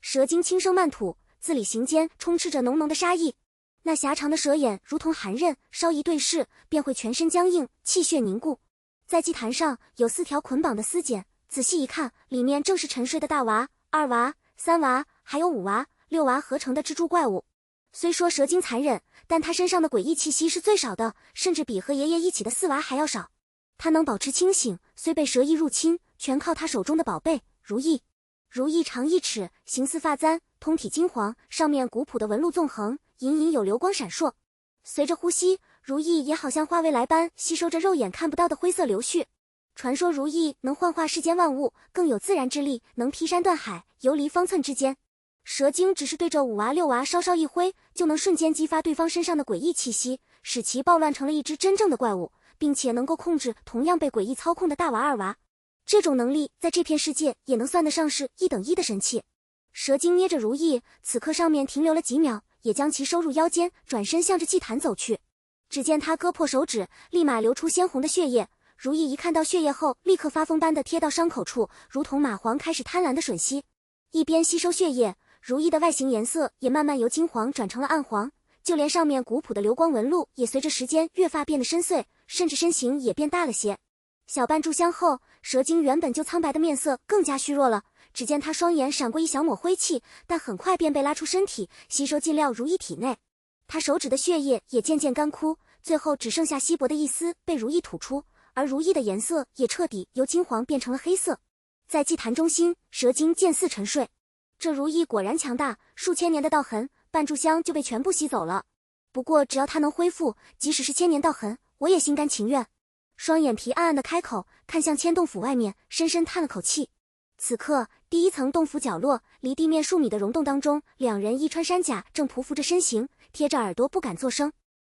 蛇精轻声慢吐，字里行间充斥着浓浓的杀意。那狭长的蛇眼如同寒刃，稍一对视，便会全身僵硬，气血凝固。在祭坛上有4条捆绑的丝茧，仔细一看，里面正是沉睡的大娃、2娃、3娃，还有5娃、6娃合成的蜘蛛怪物。虽说蛇精残忍，但他身上的诡异气息是最少的，甚至比和爷爷一起的4娃还要少。他能保持清醒，虽被蛇意入侵，全靠他手中的宝贝如意。如意长1尺，形似发簪，通体金黄，上面古朴的纹路纵横，隐隐有流光闪烁。随着呼吸，如意也好像化未来般吸收着肉眼看不到的灰色流絮。传说如意能幻化世间万物，更有自然之力，能劈山断海，游离方寸之间。蛇精只是对着5娃6娃稍稍一挥，就能瞬间激发对方身上的诡异气息，使其暴乱成了一只真正的怪物，并且能够控制同样被诡异操控的大娃2娃。这种能力在这片世界也能算得上是1等1的神器。蛇精捏着如意，此刻上面停留了几秒，也将其收入腰间，转身向着祭坛走去。只见他割破手指，立马流出鲜红的血液。如意一看到血液后，立刻发疯般的贴到伤口处，如同蚂蟥开始贪婪的吮吸。一边吸收血液，如意的外形颜色也慢慢由金黄转成了暗黄，就连上面古朴的流光纹路也随着时间越发变得深邃，甚至身形也变大了些。小半炷香后，蛇精原本就苍白的面色更加虚弱了。只见他双眼闪过一小抹灰气，但很快便被拉出身体，吸收进料如意体内。他手指的血液也渐渐干枯，最后只剩下稀薄的一丝被如意吐出，而如意的颜色也彻底由金黄变成了黑色。在祭坛中心，蛇精渐似沉睡。这如意果然强大，数千年的道痕，半炷香就被全部吸走了。不过只要他能恢复，即使是千年道痕，我也心甘情愿。双眼皮暗暗的开口，看向千洞府外面，深深叹了口气。此刻，第1层洞府角落，离地面数米的溶洞当中，2人一穿山甲，正匍匐着身形，贴着耳朵不敢作声。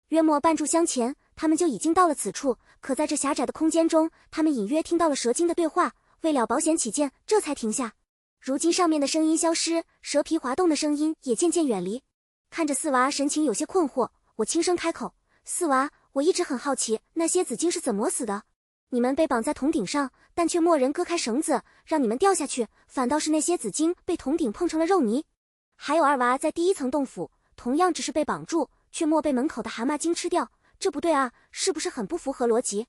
约莫半炷香前，他们就已经到了此处，可在这狭窄的空间中，他们隐约听到了蛇精的对话，为了保险起见，这才停下。如今上面的声音消失，蛇皮滑动的声音也渐渐远离。看着4娃神情有些困惑，我轻声开口：4娃，我一直很好奇，那些紫晶是怎么死的？你们被绑在铜鼎上，但却没人割开绳子，让你们掉下去，反倒是那些紫晶被铜鼎碰成了肉泥。还有2娃在第1层洞府，同样只是被绑住，却没被门口的蛤蟆精吃掉，这不对啊，是不是很不符合逻辑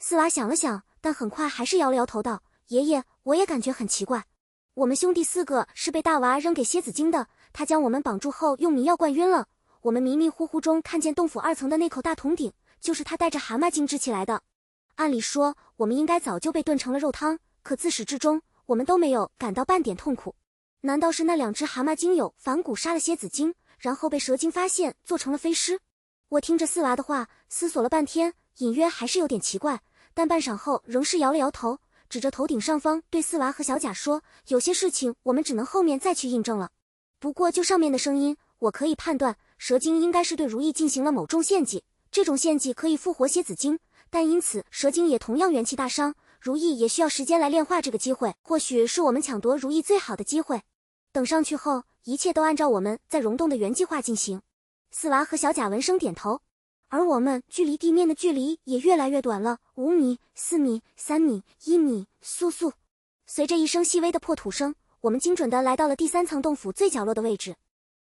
？4娃想了想，但很快还是摇了摇头道：爷爷，我也感觉很奇怪。我们兄弟4个是被大娃扔给蝎子精的，他将我们绑住后用迷药灌晕了。我们迷迷糊糊中看见洞府2层的那口大铜鼎，就是他带着蛤蟆精制起来的。按理说，我们应该早就被炖成了肉汤，可自始至终，我们都没有感到半点痛苦。难道是那2只蛤蟆精有反骨杀了蝎子精，然后被蛇精发现做成了飞尸？我听着四娃的话，思索了半天，隐约还是有点奇怪，但半晌后仍是摇了摇头，指着头顶上方对四娃和小贾说，有些事情我们只能后面再去印证了。不过就上面的声音，我可以判断蛇精应该是对如意进行了某种献祭，这种献祭可以复活蝎子精，但因此蛇精也同样元气大伤，如意也需要时间来炼化这个机会，或许是我们抢夺如意最好的机会。等上去后，一切都按照我们在溶洞的原计划进行。四娃和小贾闻声点头，而我们距离地面的距离也越来越短了，5米、4米、3米、1米，簌簌。随着一声细微的破土声，我们精准地来到了第3层洞府最角落的位置。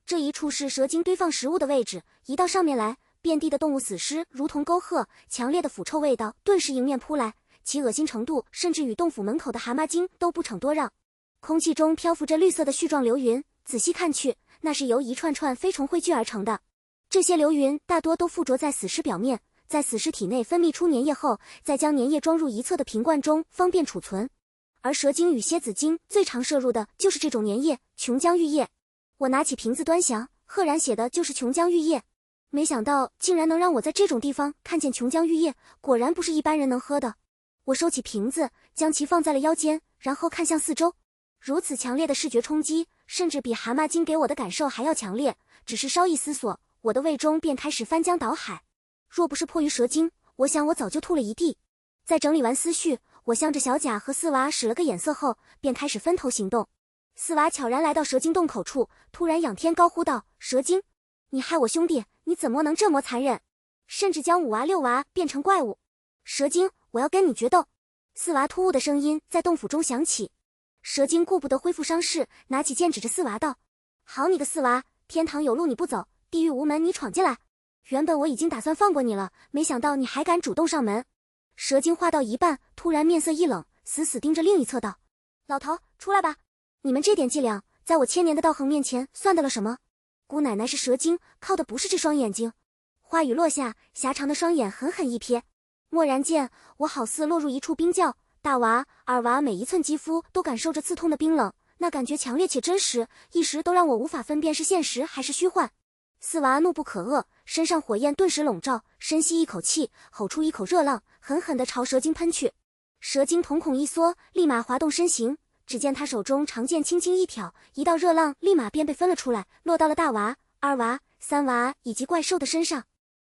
这一处是蛇精堆放食物的位置，一到上面来，遍地的动物死尸如同沟壑，强烈的腐臭味道顿时迎面扑来，其恶心程度甚至与洞府门口的蛤蟆精都不逞多让。空气中漂浮着绿色的絮状流云，仔细看去，那是由一串串飞虫汇聚而成的。这些流云大多都附着在死尸表面，在死尸体内分泌出粘液后，再将粘液装入一侧的瓶罐中，方便储存。而蛇精与蝎子精最常摄入的就是这种粘液——琼浆玉液。我拿起瓶子端详，赫然写的就是琼浆玉液。没想到竟然能让我在这种地方看见琼浆玉液，果然不是一般人能喝的。我收起瓶子，将其放在了腰间，然后看向四周。如此强烈的视觉冲击，甚至比蛤蟆精给我的感受还要强烈。只是稍一思索，我的胃中便开始翻江倒海。若不是迫于蛇精，我想我早就吐了一地。在整理完思绪，我向着小贾和四娃使了个眼色后，便开始分头行动。四娃悄然来到蛇精洞口处，突然仰天高呼道：“蛇精，你害我兄弟，你怎么能这么残忍？甚至将5娃6娃变成怪物！蛇精，我要跟你决斗！”四娃突兀的声音在洞府中响起。蛇精顾不得恢复伤势，拿起剑指着四娃道：“好你个四娃，天堂有路你不走，地狱无门你闯进来！原本我已经打算放过你了，没想到你还敢主动上门。”蛇精话到一半，突然面色一冷，死死盯着另一侧道：“老头，出来吧！你们这点伎俩，在我1000年的道行面前算得了什么？姑奶奶是蛇精，靠的不是这双眼睛。”话语落下，狭长的双眼狠狠一瞥，蓦然间，我好似落入一处冰窖，大娃、二娃每一寸肌肤都感受着刺痛的冰冷，那感觉强烈且真实，一时都让我无法分辨是现实还是虚幻。四娃怒不可遏，身上火焰顿时笼罩，深吸一口气，吼出一口热浪，狠狠地朝蛇精喷去。蛇精瞳孔一缩，立马滑动身形，只见他手中长剑轻轻一挑，一道热浪立马便被分了出来，落到了大娃、二娃、3娃以及怪兽的身上。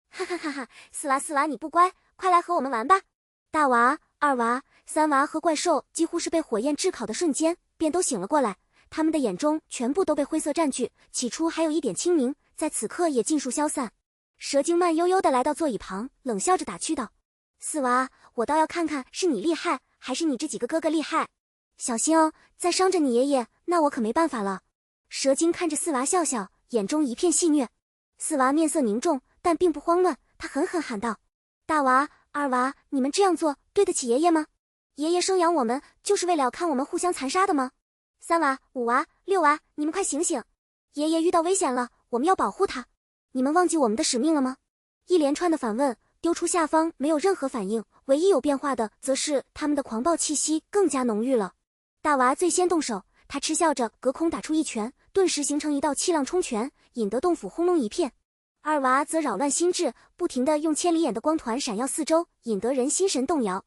哈哈哈哈，四娃你不乖，快来和我们玩吧！大娃、二娃、3娃和怪兽几乎是被火焰炙烤的瞬间便都醒了过来，他们的眼中全部都被灰色占据，起初还有一点清明，在此刻也尽数消散。蛇精慢悠悠地来到座椅旁，冷笑着打趣道：“四娃，我倒要看看是你厉害，还是你这几个哥哥厉害。小心哦，再伤着你爷爷，那我可没办法了。”蛇精看着四娃笑笑，眼中一片戏谑。四娃面色凝重，但并不慌乱，他狠狠喊道：“大娃、二娃，你们这样做对得起爷爷吗？爷爷生养我们，就是为了看我们互相残杀的吗？3娃、5娃、6娃，你们快醒醒！爷爷遇到危险了，我们要保护他。你们忘记我们的使命了吗？”一连串的反问，丢出下方没有任何反应，唯一有变化的，则是他们的狂暴气息更加浓郁了。大娃最先动手，他嗤笑着隔空打出一拳，顿时形成一道气浪冲拳，引得洞府轰隆一片。二娃则扰乱心智，不停地用千里眼的光团闪耀四周，引得人心神动摇。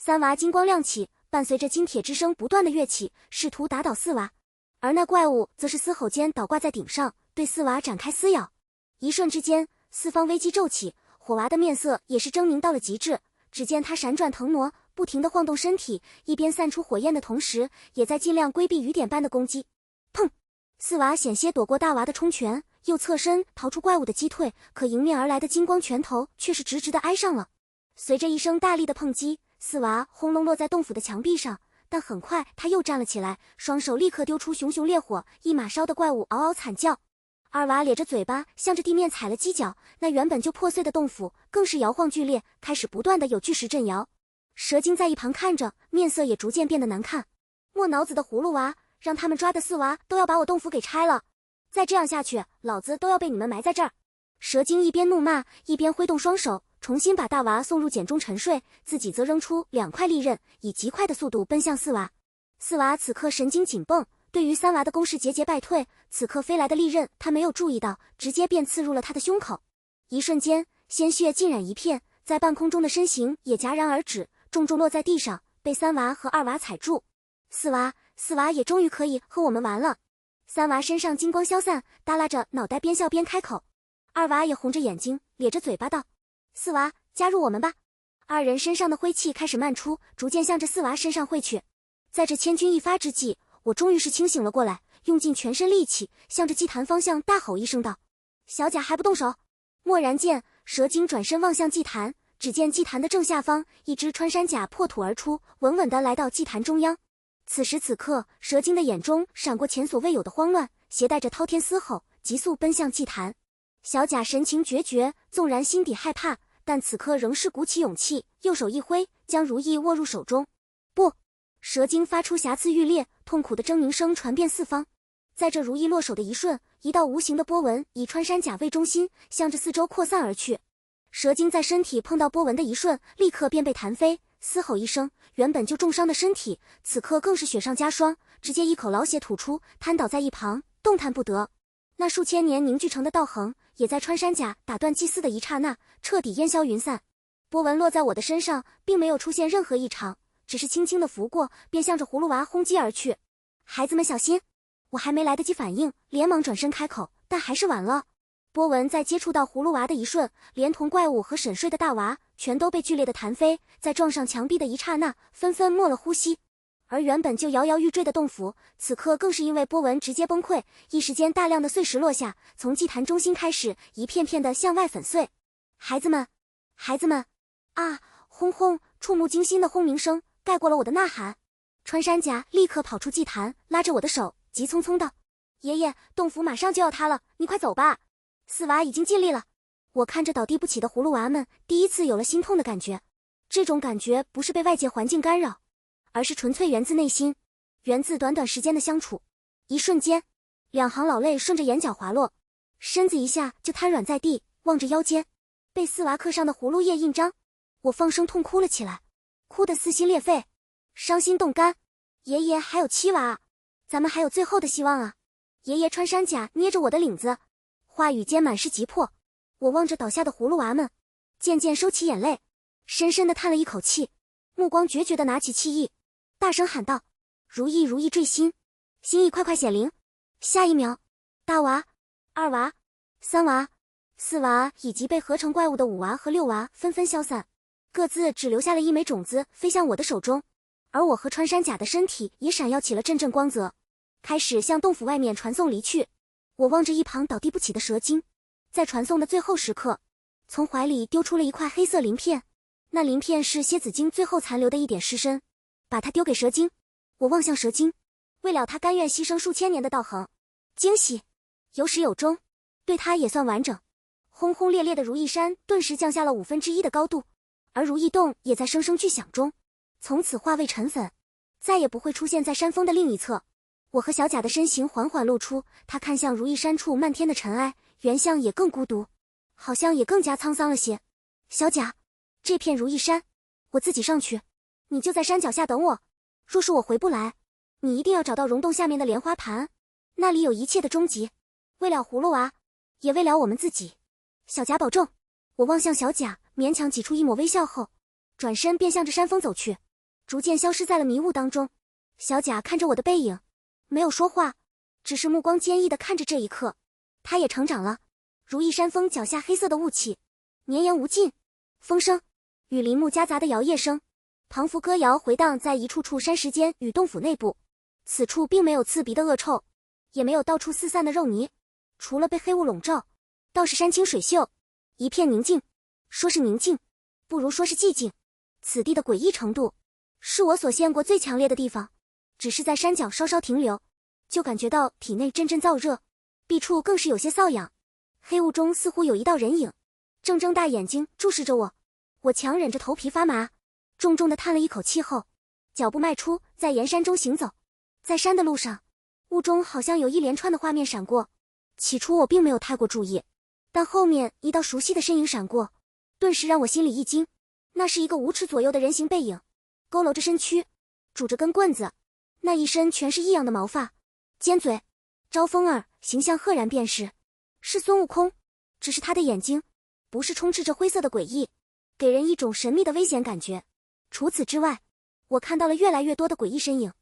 3娃金光亮起，伴随着金铁之声不断的跃起，试图打倒4娃。而那怪物则是嘶吼间倒挂在顶上，对4娃展开撕咬。一瞬之间，四方危机骤起，火娃的面色也是狰狞到了极致。只见他闪转腾挪，不停地晃动身体，一边散出火焰的同时，也在尽量规避雨点般的攻击。砰！4娃险些躲过大娃的冲拳，又侧身逃出怪物的击退，可迎面而来的金光拳头却是直直地挨上了。随着一声大力的碰击，4娃轰隆落在洞府的墙壁上，但很快他又站了起来，双手立刻丢出熊熊烈火，一马烧的怪物嗷嗷惨叫。二娃咧着嘴巴，向着地面踩了几脚，那原本就破碎的洞府更是摇晃剧烈，开始不断的有巨石震摇。蛇精在一旁看着，面色也逐渐变得难看。莫脑子的葫芦娃，让他们抓的4娃都要把我洞府给拆了，再这样下去，老子都要被你们埋在这儿。蛇精一边怒骂，一边挥动双手，重新把大娃送入茧中沉睡，自己则扔出2块利刃，以极快的速度奔向四娃。四娃此刻神经紧绷，对于三娃的攻势节节败退。此刻飞来的利刃，他没有注意到，直接便刺入了他的胸口。一瞬间，鲜血浸染一片，在半空中的身形也戛然而止，重重落在地上，被三娃和二娃踩住。四娃也终于可以和我们玩了。三娃身上金光消散，耷拉着脑袋边笑边开口。二娃也红着眼睛，咧着嘴巴道：“四娃，加入我们吧。”二人身上的灰气开始漫出，逐渐向着四娃身上汇去。在这千钧一发之际，我终于是清醒了过来，用尽全身力气，向着祭坛方向大吼一声道：“小贾还不动手！”蓦然间，蛇精转身望向祭坛，只见祭坛的正下方，一只穿山甲破土而出，稳稳地来到祭坛中央。此时此刻，蛇精的眼中闪过前所未有的慌乱，携带着滔天嘶吼，急速奔向祭坛。小贾神情决绝，纵然心底害怕，但此刻仍是鼓起勇气，右手一挥，将如意握入手中。不！蛇精发出瑕疵欲裂、痛苦的狰狞声传遍四方。在这如意落手的一瞬，一道无形的波纹以穿山甲为中心，向着四周扩散而去。蛇精在身体碰到波纹的一瞬，立刻便被弹飞，嘶吼一声，原本就重伤的身体，此刻更是雪上加霜，直接一口老血吐出，瘫倒在一旁，动弹不得。那数千年凝聚成的道痕，也在穿山甲打断祭祀的一刹那，彻底烟消云散。波纹落在我的身上，并没有出现任何异常，只是轻轻地拂过，便向着葫芦娃轰击而去。孩子们小心！我还没来得及反应，连忙转身开口，但还是晚了。波纹在接触到葫芦娃的一瞬，连同怪物和沈睡的大娃，全都被剧烈的弹飞，在撞上墙壁的一刹那，纷纷没了呼吸。而原本就摇摇欲坠的洞府，此刻更是因为波纹直接崩溃，一时间大量的碎石落下，从祭坛中心开始，一片片的向外粉碎。孩子们，孩子们！啊！轰轰！触目惊心的轰鸣声盖过了我的呐喊。穿山甲立刻跑出祭坛，拉着我的手，急匆匆道：“爷爷，洞府马上就要塌了，你快走吧。”四娃已经尽力了。我看着倒地不起的葫芦娃们，第一次有了心痛的感觉。这种感觉不是被外界环境干扰，而是纯粹源自内心，源自短短时间的相处。一瞬间，2行老泪顺着眼角滑落，身子一下就瘫软在地，望着腰间被四娃刻上的葫芦叶印章，我放声痛哭了起来，哭得撕心裂肺，伤心动肝。爷爷还有7娃，咱们还有最后的希望啊！爷爷穿山甲捏着我的领子，话语间满是急迫。我望着倒下的葫芦娃们，渐渐收起眼泪，深深地叹了一口气，目光决绝地拿起气翼，大声喊道：“如意如意坠心，心意快快显灵！”下一秒，大娃、2娃、3娃、4娃以及被合成怪物的5娃和6娃纷纷消散，各自只留下了一枚种子飞向我的手中，而我和穿山甲的身体也闪耀起了阵阵光泽，开始向洞府外面传送离去。我望着一旁倒地不起的蛇精，在传送的最后时刻，从怀里丢出了一块黑色鳞片，那鳞片是蝎子精最后残留的一点尸身，把它丢给蛇精。我望向蛇精，为了他甘愿牺牲数千年的道行，惊喜有始有终，对他也算完整。轰轰烈烈的如意山顿时降下了1/5的高度，而如意洞也在声声巨响中从此化为尘粉，再也不会出现在山峰的另一侧。我和小贾的身形缓缓露出，他看向如意山处漫天的尘埃，原相也更孤独，好像也更加沧桑了些。小贾，这片如意山我自己上去，你就在山脚下等我。若是我回不来，你一定要找到溶洞下面的莲花盘，那里有一切的终极，为了葫芦娃，也为了我们自己。小贾保重。我望向小贾，勉强挤出一抹微笑后，转身便向着山峰走去，逐渐消失在了迷雾当中。小贾看着我的背影，没有说话，只是目光坚毅地看着这一刻。他也成长了。如意山峰脚下黑色的雾气绵延无尽，风声与林木夹杂的摇曳声，庞佛歌谣回荡在一处处山石间与洞府内部。此处并没有刺鼻的恶臭，也没有到处四散的肉泥，除了被黑雾笼罩，倒是山清水秀，一片宁静。说是宁静，不如说是寂静。此地的诡异程度，是我所见过最强烈的地方。只是在山脚稍稍停留，就感觉到体内阵阵燥热，臂处更是有些瘙痒。黑雾中似乎有一道人影，正睁大眼睛注视着我。我强忍着头皮发麻，重重地叹了一口气后，脚步迈出，在岩山中行走。在山的路上，雾中好像有一连串的画面闪过。起初我并没有太过注意，但后面一道熟悉的身影闪过，顿时让我心里一惊。那是一个5尺左右的人形背影，佝偻着身躯，拄着根棍子，那一身全是异样的毛发，尖嘴，招风耳，形象赫然便是孙悟空。只是他的眼睛不是充斥着灰色的诡异，给人一种神秘的危险感觉。除此之外，我看到了越来越多的诡异身影，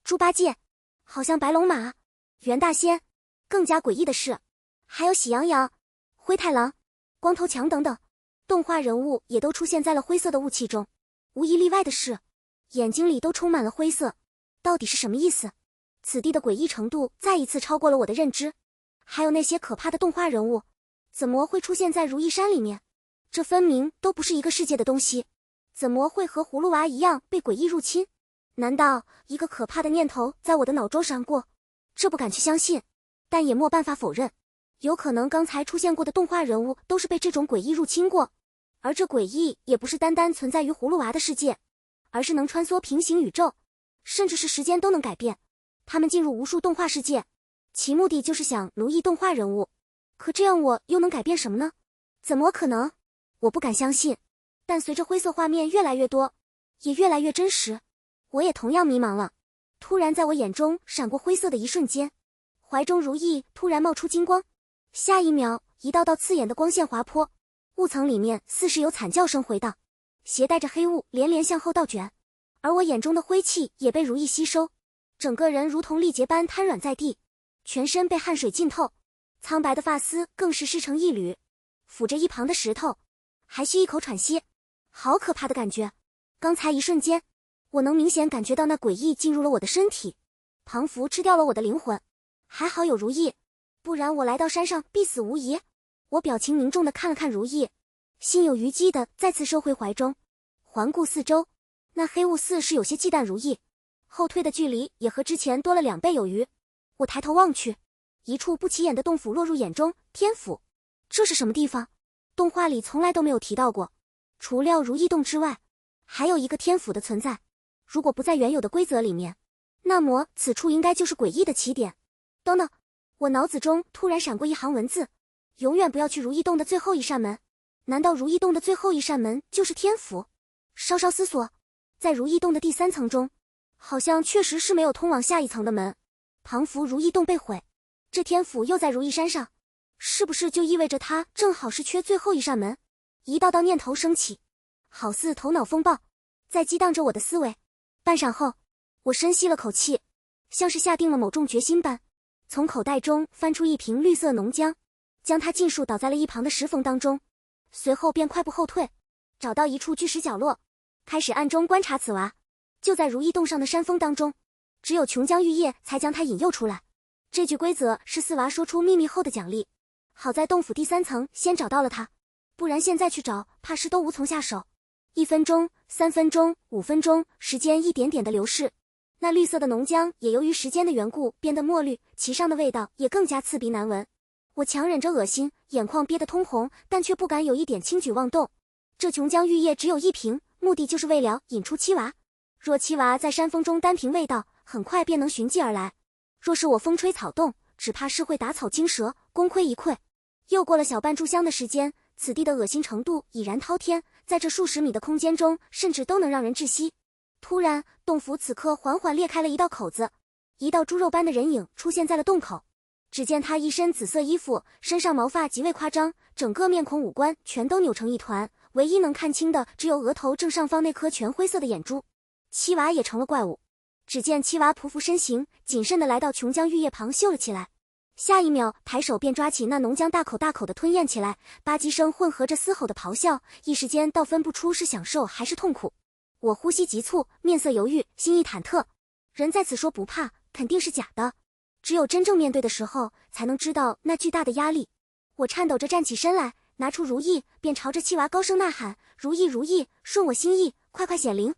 猪八戒，好像白龙马，袁大仙，更加诡异的是，还有喜羊羊、灰太狼、光头强等等。动画人物也都出现在了灰色的雾气中，无一例外的是，眼睛里都充满了灰色。到底是什么意思？此地的诡异程度再一次超过了我的认知。还有那些可怕的动画人物，怎么会出现在如意山里面？这分明都不是一个世界的东西，怎么会和葫芦娃一样被诡异入侵？难道一个可怕的念头在我的脑中闪过？这不敢去相信，但也没办法否认，有可能刚才出现过的动画人物都是被这种诡异入侵过。而这诡异也不是单单存在于葫芦娃的世界，而是能穿梭平行宇宙，甚至是时间都能改变。他们进入无数动画世界，其目的就是想奴役动画人物。可这样我又能改变什么呢？怎么可能？我不敢相信。但随着灰色画面越来越多，也越来越真实，我也同样迷茫了。突然在我眼中闪过灰色的一瞬间，怀中如意突然冒出金光，下一秒一道道刺眼的光线划破，雾层里面似是有惨叫声回荡，携带着黑雾连连向后倒卷，而我眼中的灰气也被如意吸收，整个人如同力竭般瘫软在地，全身被汗水浸透，苍白的发丝更是湿成一缕，抚着一旁的石头，还需一口喘息。好可怕的感觉！刚才一瞬间，我能明显感觉到那诡异进入了我的身体，庞佛吃掉了我的灵魂。还好有如意，不然我来到山上必死无疑。我表情凝重地看了看如意，心有余悸地再次收回怀中，环顾四周，那黑雾似是有些忌惮如意，后退的距离也和之前多了2倍有余。我抬头望去，一处不起眼的洞府落入眼中，天府。这是什么地方？动画里从来都没有提到过。除了如意洞之外，还有一个天府的存在。如果不在原有的规则里面，那么此处应该就是诡异的起点。等等，我脑子中突然闪过一行文字：永远不要去如意洞的最后一扇门。难道如意洞的最后一扇门就是天府？稍稍思索，在如意洞的第3层中，好像确实是没有通往下一层的门。庞佛如意洞被毁，这天府又在如意山上，是不是就意味着它正好是缺最后一扇门？一道道念头升起，好似头脑风暴，在激荡着我的思维。半晌后，我深吸了口气，像是下定了某种决心般，从口袋中翻出一瓶绿色浓浆，将它尽数倒在了一旁的石缝当中，随后便快步后退，找到一处巨石角落，开始暗中观察此娃。就在如意洞上的山峰当中，只有琼浆玉液才将它引诱出来。这句规则是四娃说出秘密后的奖励。好在洞府第3层先找到了它，不然现在去找怕是都无从下手。1分钟、3分钟、5分钟，时间一点点的流逝，那绿色的浓浆也由于时间的缘故变得墨绿，其上的味道也更加刺鼻难闻。我强忍着恶心，眼眶憋得通红，但却不敢有一点轻举妄动。这琼浆玉液只有1瓶，目的就是为了引出七娃。若七娃在山峰中单凭味道，很快便能寻迹而来；若是我风吹草动，只怕是会打草惊蛇，功亏一篑。又过了小半炷香的时间，此地的恶心程度已然滔天，在这数十米的空间中，甚至都能让人窒息。突然，洞府此刻缓缓裂开了一道口子，一道猪肉般的人影出现在了洞口。只见他一身紫色衣服，身上毛发极为夸张，整个面孔五官全都扭成一团，唯一能看清的只有额头正上方那颗全灰色的眼珠。七娃也成了怪物。只见七娃匍匐身形，谨慎地来到琼浆玉液旁嗅了起来，下一秒抬手便抓起那浓浆，大口大口地吞咽起来，吧唧声混合着嘶吼的咆哮，一时间倒分不出是享受还是痛苦。我呼吸急促，面色犹豫，心意忐忑。人在此说不怕，肯定是假的，只有真正面对的时候，才能知道那巨大的压力。我颤抖着站起身来，拿出如意，便朝着七娃高声呐喊：如意如意，顺我心意，快快显灵。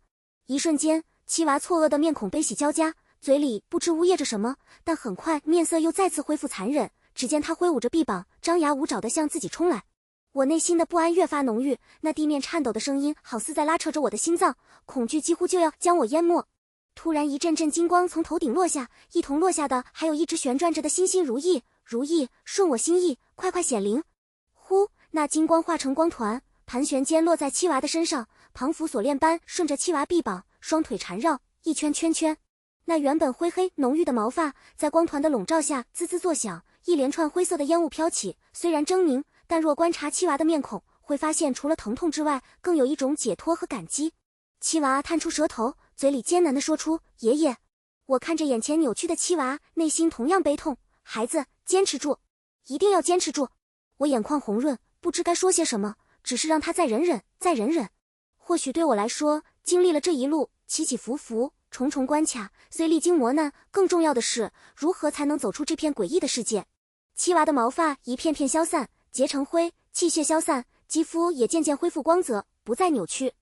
一瞬间，七娃错愕的面孔悲喜交加，嘴里不知呜咽着什么，但很快面色又再次恢复残忍。只见他挥舞着臂膀，张牙舞爪地向自己冲来。我内心的不安越发浓郁，那地面颤抖的声音好似在拉扯着我的心脏，恐惧几乎就要将我淹没。突然一阵阵金光从头顶落下，一同落下的还有一直旋转着的星星如意，如意，顺我心意，快快显灵。呼，那金光化成光团，盘旋间落在七娃的身上，庞佛锁链般顺着七娃臂膀、双腿缠绕，一圈圈圈。那原本灰黑浓郁的毛发，在光团的笼罩下滋滋作响，一连串灰色的烟雾飘起。虽然狰狞，但若观察七娃的面孔，会发现除了疼痛之外，更有一种解脱和感激。七娃探出舌头，嘴里艰难地说出：“爷爷。”我看着眼前扭曲的七娃，内心同样悲痛。孩子，坚持住，一定要坚持住。我眼眶红润，不知该说些什么，只是让他再忍忍，再忍忍。或许对我来说，经历了这一路起起伏伏，重重关卡，虽历经磨难，更重要的是如何才能走出这片诡异的世界。七娃的毛发一片片消散，结成灰，气血消散，肌肤也渐渐恢复光泽，不再扭曲。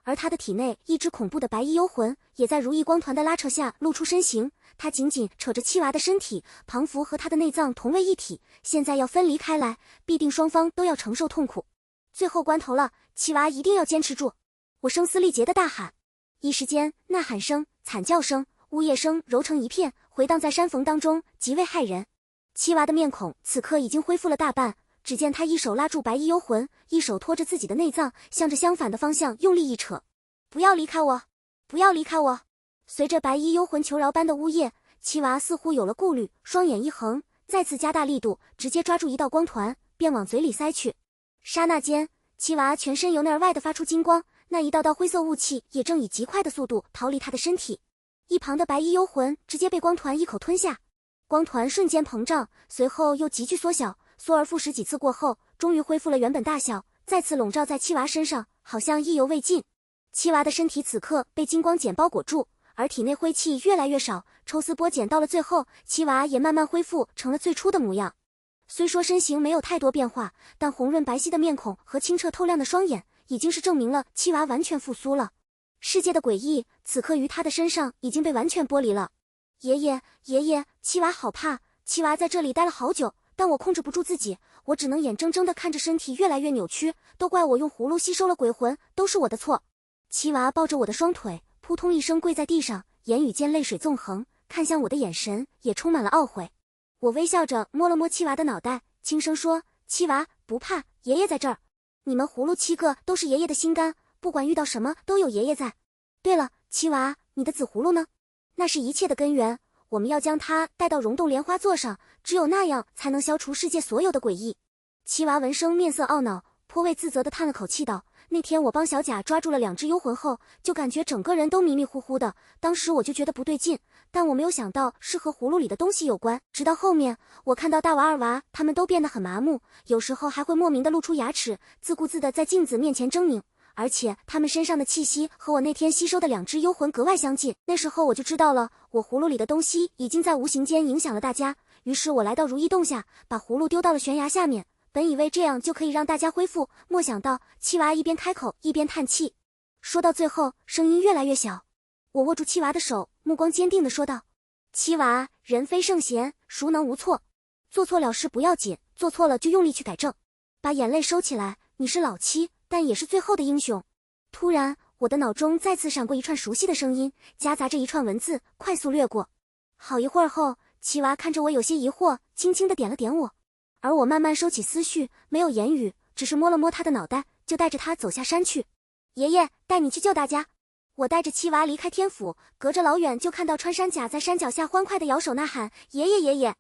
而他的体内一只恐怖的白衣幽魂也在如意光团的拉扯下露出身形，他紧紧扯着七娃的身体，庞佛和他的内脏同为一体，现在要分离开来，必定双方都要承受痛苦。最后关头了，七娃一定要坚持住！我声嘶力竭地大喊。一时间，呐喊声、惨叫声、呜咽声揉成一片，回荡在山缝当中，极为骇人。七娃的面孔此刻已经恢复了大半，只见他一手拉住白衣幽魂，一手托着自己的内脏，向着相反的方向用力一扯。不要离开我，不要离开我！随着白衣幽魂求饶般的呜咽，七娃似乎有了顾虑，双眼一横，再次加大力度，直接抓住一道光团，便往嘴里塞去。刹那间，七娃全身由内而外的发出金光，那一道道灰色雾气也正以极快的速度逃离他的身体。一旁的白衣幽魂直接被光团一口吞下，光团瞬间膨胀，随后又急剧缩小，缩而复始几次过后，终于恢复了原本大小，再次笼罩在七娃身上，好像意犹未尽。七娃的身体此刻被金光茧包裹住，而体内灰气越来越少，抽丝剥茧到了最后，七娃也慢慢恢复成了最初的模样。虽说身形没有太多变化，但红润白皙的面孔和清澈透亮的双眼，已经是证明了七娃完全复苏了。世界的诡异，此刻于他的身上已经被完全剥离了。爷爷，爷爷，七娃好怕，七娃在这里待了好久，但我控制不住自己，我只能眼睁睁地看着身体越来越扭曲，都怪我用葫芦吸收了鬼魂，都是我的错。七娃抱着我的双腿，扑通一声跪在地上，言语间泪水纵横，看向我的眼神也充满了懊悔。我微笑着摸了摸七娃的脑袋，轻声说：“七娃，不怕，爷爷在这儿。你们葫芦7个都是爷爷的心肝，不管遇到什么都有爷爷在。对了，七娃，你的紫葫芦呢？那是一切的根源，我们要将它带到溶洞莲花座上，只有那样才能消除世界所有的诡异。”七娃闻声面色懊恼，颇为自责地叹了口气道：“那天我帮小贾抓住了2只幽魂后，就感觉整个人都迷迷糊糊的，当时我就觉得不对劲，但我没有想到是和葫芦里的东西有关，直到后面我看到大娃二娃他们都变得很麻木，有时候还会莫名的露出牙齿，自顾自的在镜子面前狰狞，而且他们身上的气息和我那天吸收的2只幽魂格外相近，那时候我就知道了，我葫芦里的东西已经在无形间影响了大家，于是我来到如意洞下，把葫芦丢到了悬崖下面，本以为这样就可以让大家恢复，莫想到七娃一边开口一边叹气，说到最后声音越来越小。我握住七娃的手，目光坚定地说道：“七娃，人非圣贤，孰能无错？做错了事不要紧，做错了就用力去改正，把眼泪收起来，你是老七，但也是最后的英雄。”突然，我的脑中再次闪过一串熟悉的声音，夹杂着一串文字，快速掠过。好一会儿后，七娃看着我有些疑惑，轻轻地点了点我。而我慢慢收起思绪，没有言语，只是摸了摸他的脑袋，就带着他走下山去。爷爷，带你去救大家。我带着七娃离开天府，隔着老远就看到穿山甲在山脚下欢快地摇手呐喊：“爷爷爷爷！”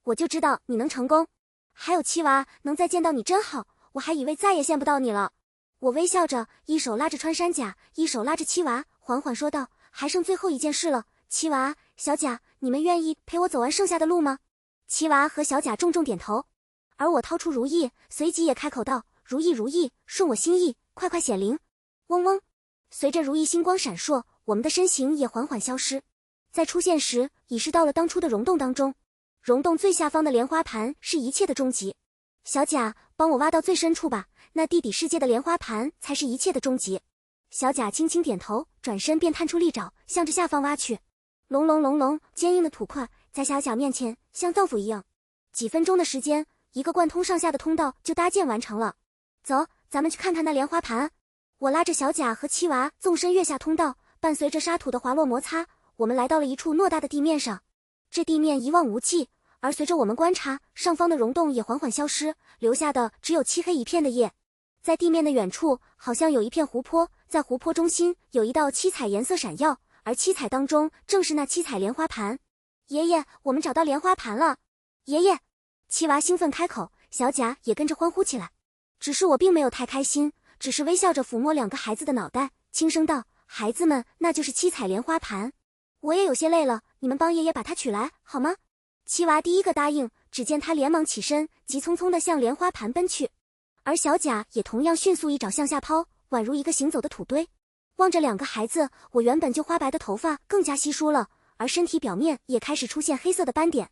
我就知道你能成功。还有七娃，能再见到你真好，我还以为再也见不到你了。我微笑着，一手拉着穿山甲，一手拉着七娃，缓缓说道：“还剩最后一件事了，七娃、小甲，你们愿意陪我走完剩下的路吗？”七娃和小甲重重点头。而我掏出如意，随即也开口道：“如意如意，顺我心意，快快显灵！”嗡嗡，随着如意星光闪烁，我们的身形也缓缓消失。在出现时，已是到了当初的溶洞当中。溶洞最下方的莲花盘是一切的终极。小甲，帮我挖到最深处吧，那地底世界的莲花盘才是一切的终极。小甲轻轻点头，转身便探出利爪，向着下方挖去。隆隆隆隆，坚硬的土块在小甲面前像豆腐一样。几分钟的时间，一个贯通上下的通道就搭建完成了。走，咱们去看看那莲花盘。我拉着小甲和七娃纵身跃下通道，伴随着沙土的滑落摩擦，我们来到了一处偌大的地面上。这地面一望无际，而随着我们观察，上方的溶洞也缓缓消失，留下的只有漆黑一片的夜。在地面的远处，好像有一片湖泊，在湖泊中心有一道七彩颜色闪耀，而七彩当中正是那七彩莲花盘。爷爷，我们找到莲花盘了！爷爷！七娃兴奋开口，小贾也跟着欢呼起来。只是我并没有太开心，只是微笑着抚摸两个孩子的脑袋，轻声道：“孩子们，那就是七彩莲花盘。我也有些累了，你们帮爷爷把它取来，好吗？”七娃第一个答应，只见他连忙起身，急匆匆地向莲花盘奔去。而小贾也同样迅速一爪向下抛，宛如一个行走的土堆。望着两个孩子，我原本就花白的头发更加稀疏了，而身体表面也开始出现黑色的斑点。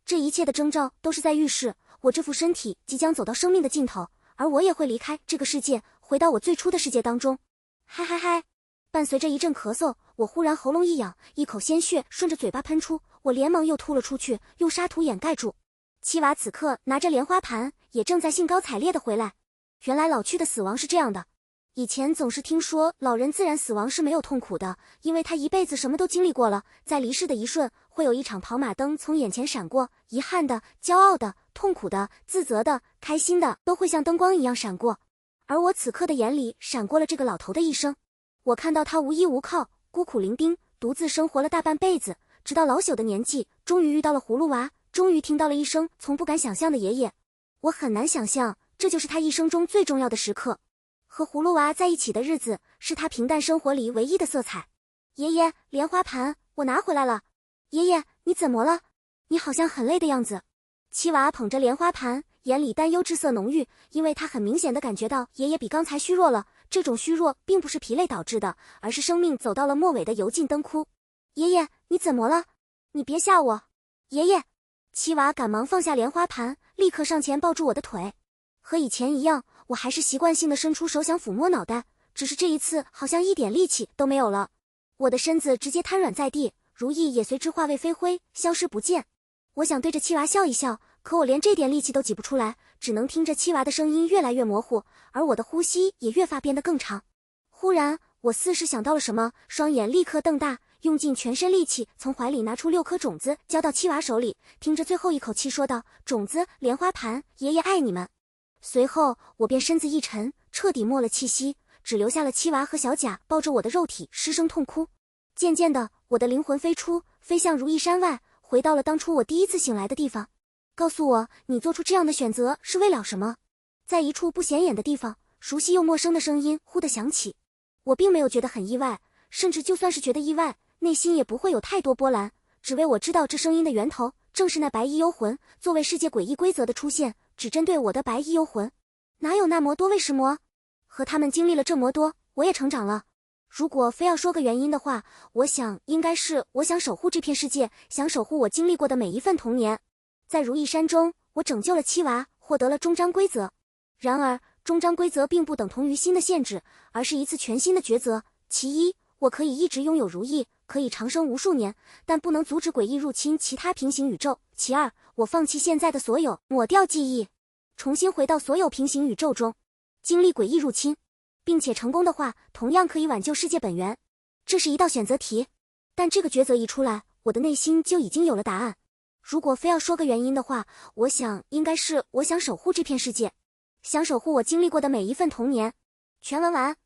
这一切的征兆都是在预示，我这副身体即将走到生命的尽头，而我也会离开这个世界，回到我最初的世界当中。嗨嗨嗨！伴随着一阵咳嗽，我忽然喉咙一痒，一口鲜血顺着嘴巴喷出，我连忙又吐了出去，用沙土掩盖住。七娃此刻拿着莲花盘，也正在兴高采烈地回来。原来老去的死亡是这样的。以前总是听说老人自然死亡是没有痛苦的，因为他一辈子什么都经历过了，在离世的一瞬，会有一场跑马灯从眼前闪过，遗憾的、骄傲的、痛苦的、自责的、开心的，都会像灯光一样闪过。而我此刻的眼里闪过了这个老头的一生。我看到他无依无靠，孤苦伶仃，独自生活了大半辈子，直到老朽的年纪，终于遇到了葫芦娃，终于听到了一声从不敢想象的爷爷。我很难想象，这就是他一生中最重要的时刻。和葫芦娃在一起的日子，是他平淡生活里唯一的色彩。爷爷，莲花盘，我拿回来了。爷爷，你怎么了？你好像很累的样子。七娃捧着莲花盘，眼里担忧之色浓郁，因为他很明显地感觉到爷爷比刚才虚弱了。这种虚弱并不是疲累导致的，而是生命走到了末尾的油尽灯枯。爷爷，你怎么了？你别吓我。爷爷！七娃赶忙放下莲花盘，立刻上前抱住我的腿。和以前一样，我还是习惯性地伸出手想抚摸脑袋，只是这一次好像一点力气都没有了。我的身子直接瘫软在地，如意也随之化为飞灰，消失不见。我想对着七娃笑一笑，可我连这点力气都挤不出来，只能听着七娃的声音越来越模糊，而我的呼吸也越发变得更长。忽然，我似是想到了什么，双眼立刻瞪大，用尽全身力气从怀里拿出6颗种子交到七娃手里，听着最后一口气说道：“种子，莲花盘，爷爷爱你们。”随后我便身子一沉，彻底没了气息，只留下了七娃和小贾抱着我的肉体失声痛哭。渐渐的，我的灵魂飞出，飞向如意山外，回到了当初我第一次醒来的地方。告诉我，你做出这样的选择是为了什么？在一处不显眼的地方，熟悉又陌生的声音忽地响起。我并没有觉得很意外，甚至就算是觉得意外，内心也不会有太多波澜，只为我知道这声音的源头正是那白衣幽魂，作为世界诡异规则的出现，只针对我的白衣幽魂。哪有那么多为什么？和他们经历了这么多，我也成长了。如果非要说个原因的话，我想应该是我想守护这片世界，想守护我经历过的每一份童年。在如意山中，我拯救了七娃，获得了终章规则。然而，终章规则并不等同于新的限制，而是一次全新的抉择。其一，我可以一直拥有如意，可以长生无数年，但不能阻止诡异入侵其他平行宇宙。其二，我放弃现在的所有，抹掉记忆，重新回到所有平行宇宙中，经历诡异入侵，并且成功的话，同样可以挽救世界本源。这是一道选择题，但这个抉择一出来，我的内心就已经有了答案。如果非要说个原因的话，我想应该是我想守护这片世界，想守护我经历过的每一份童年。全文完。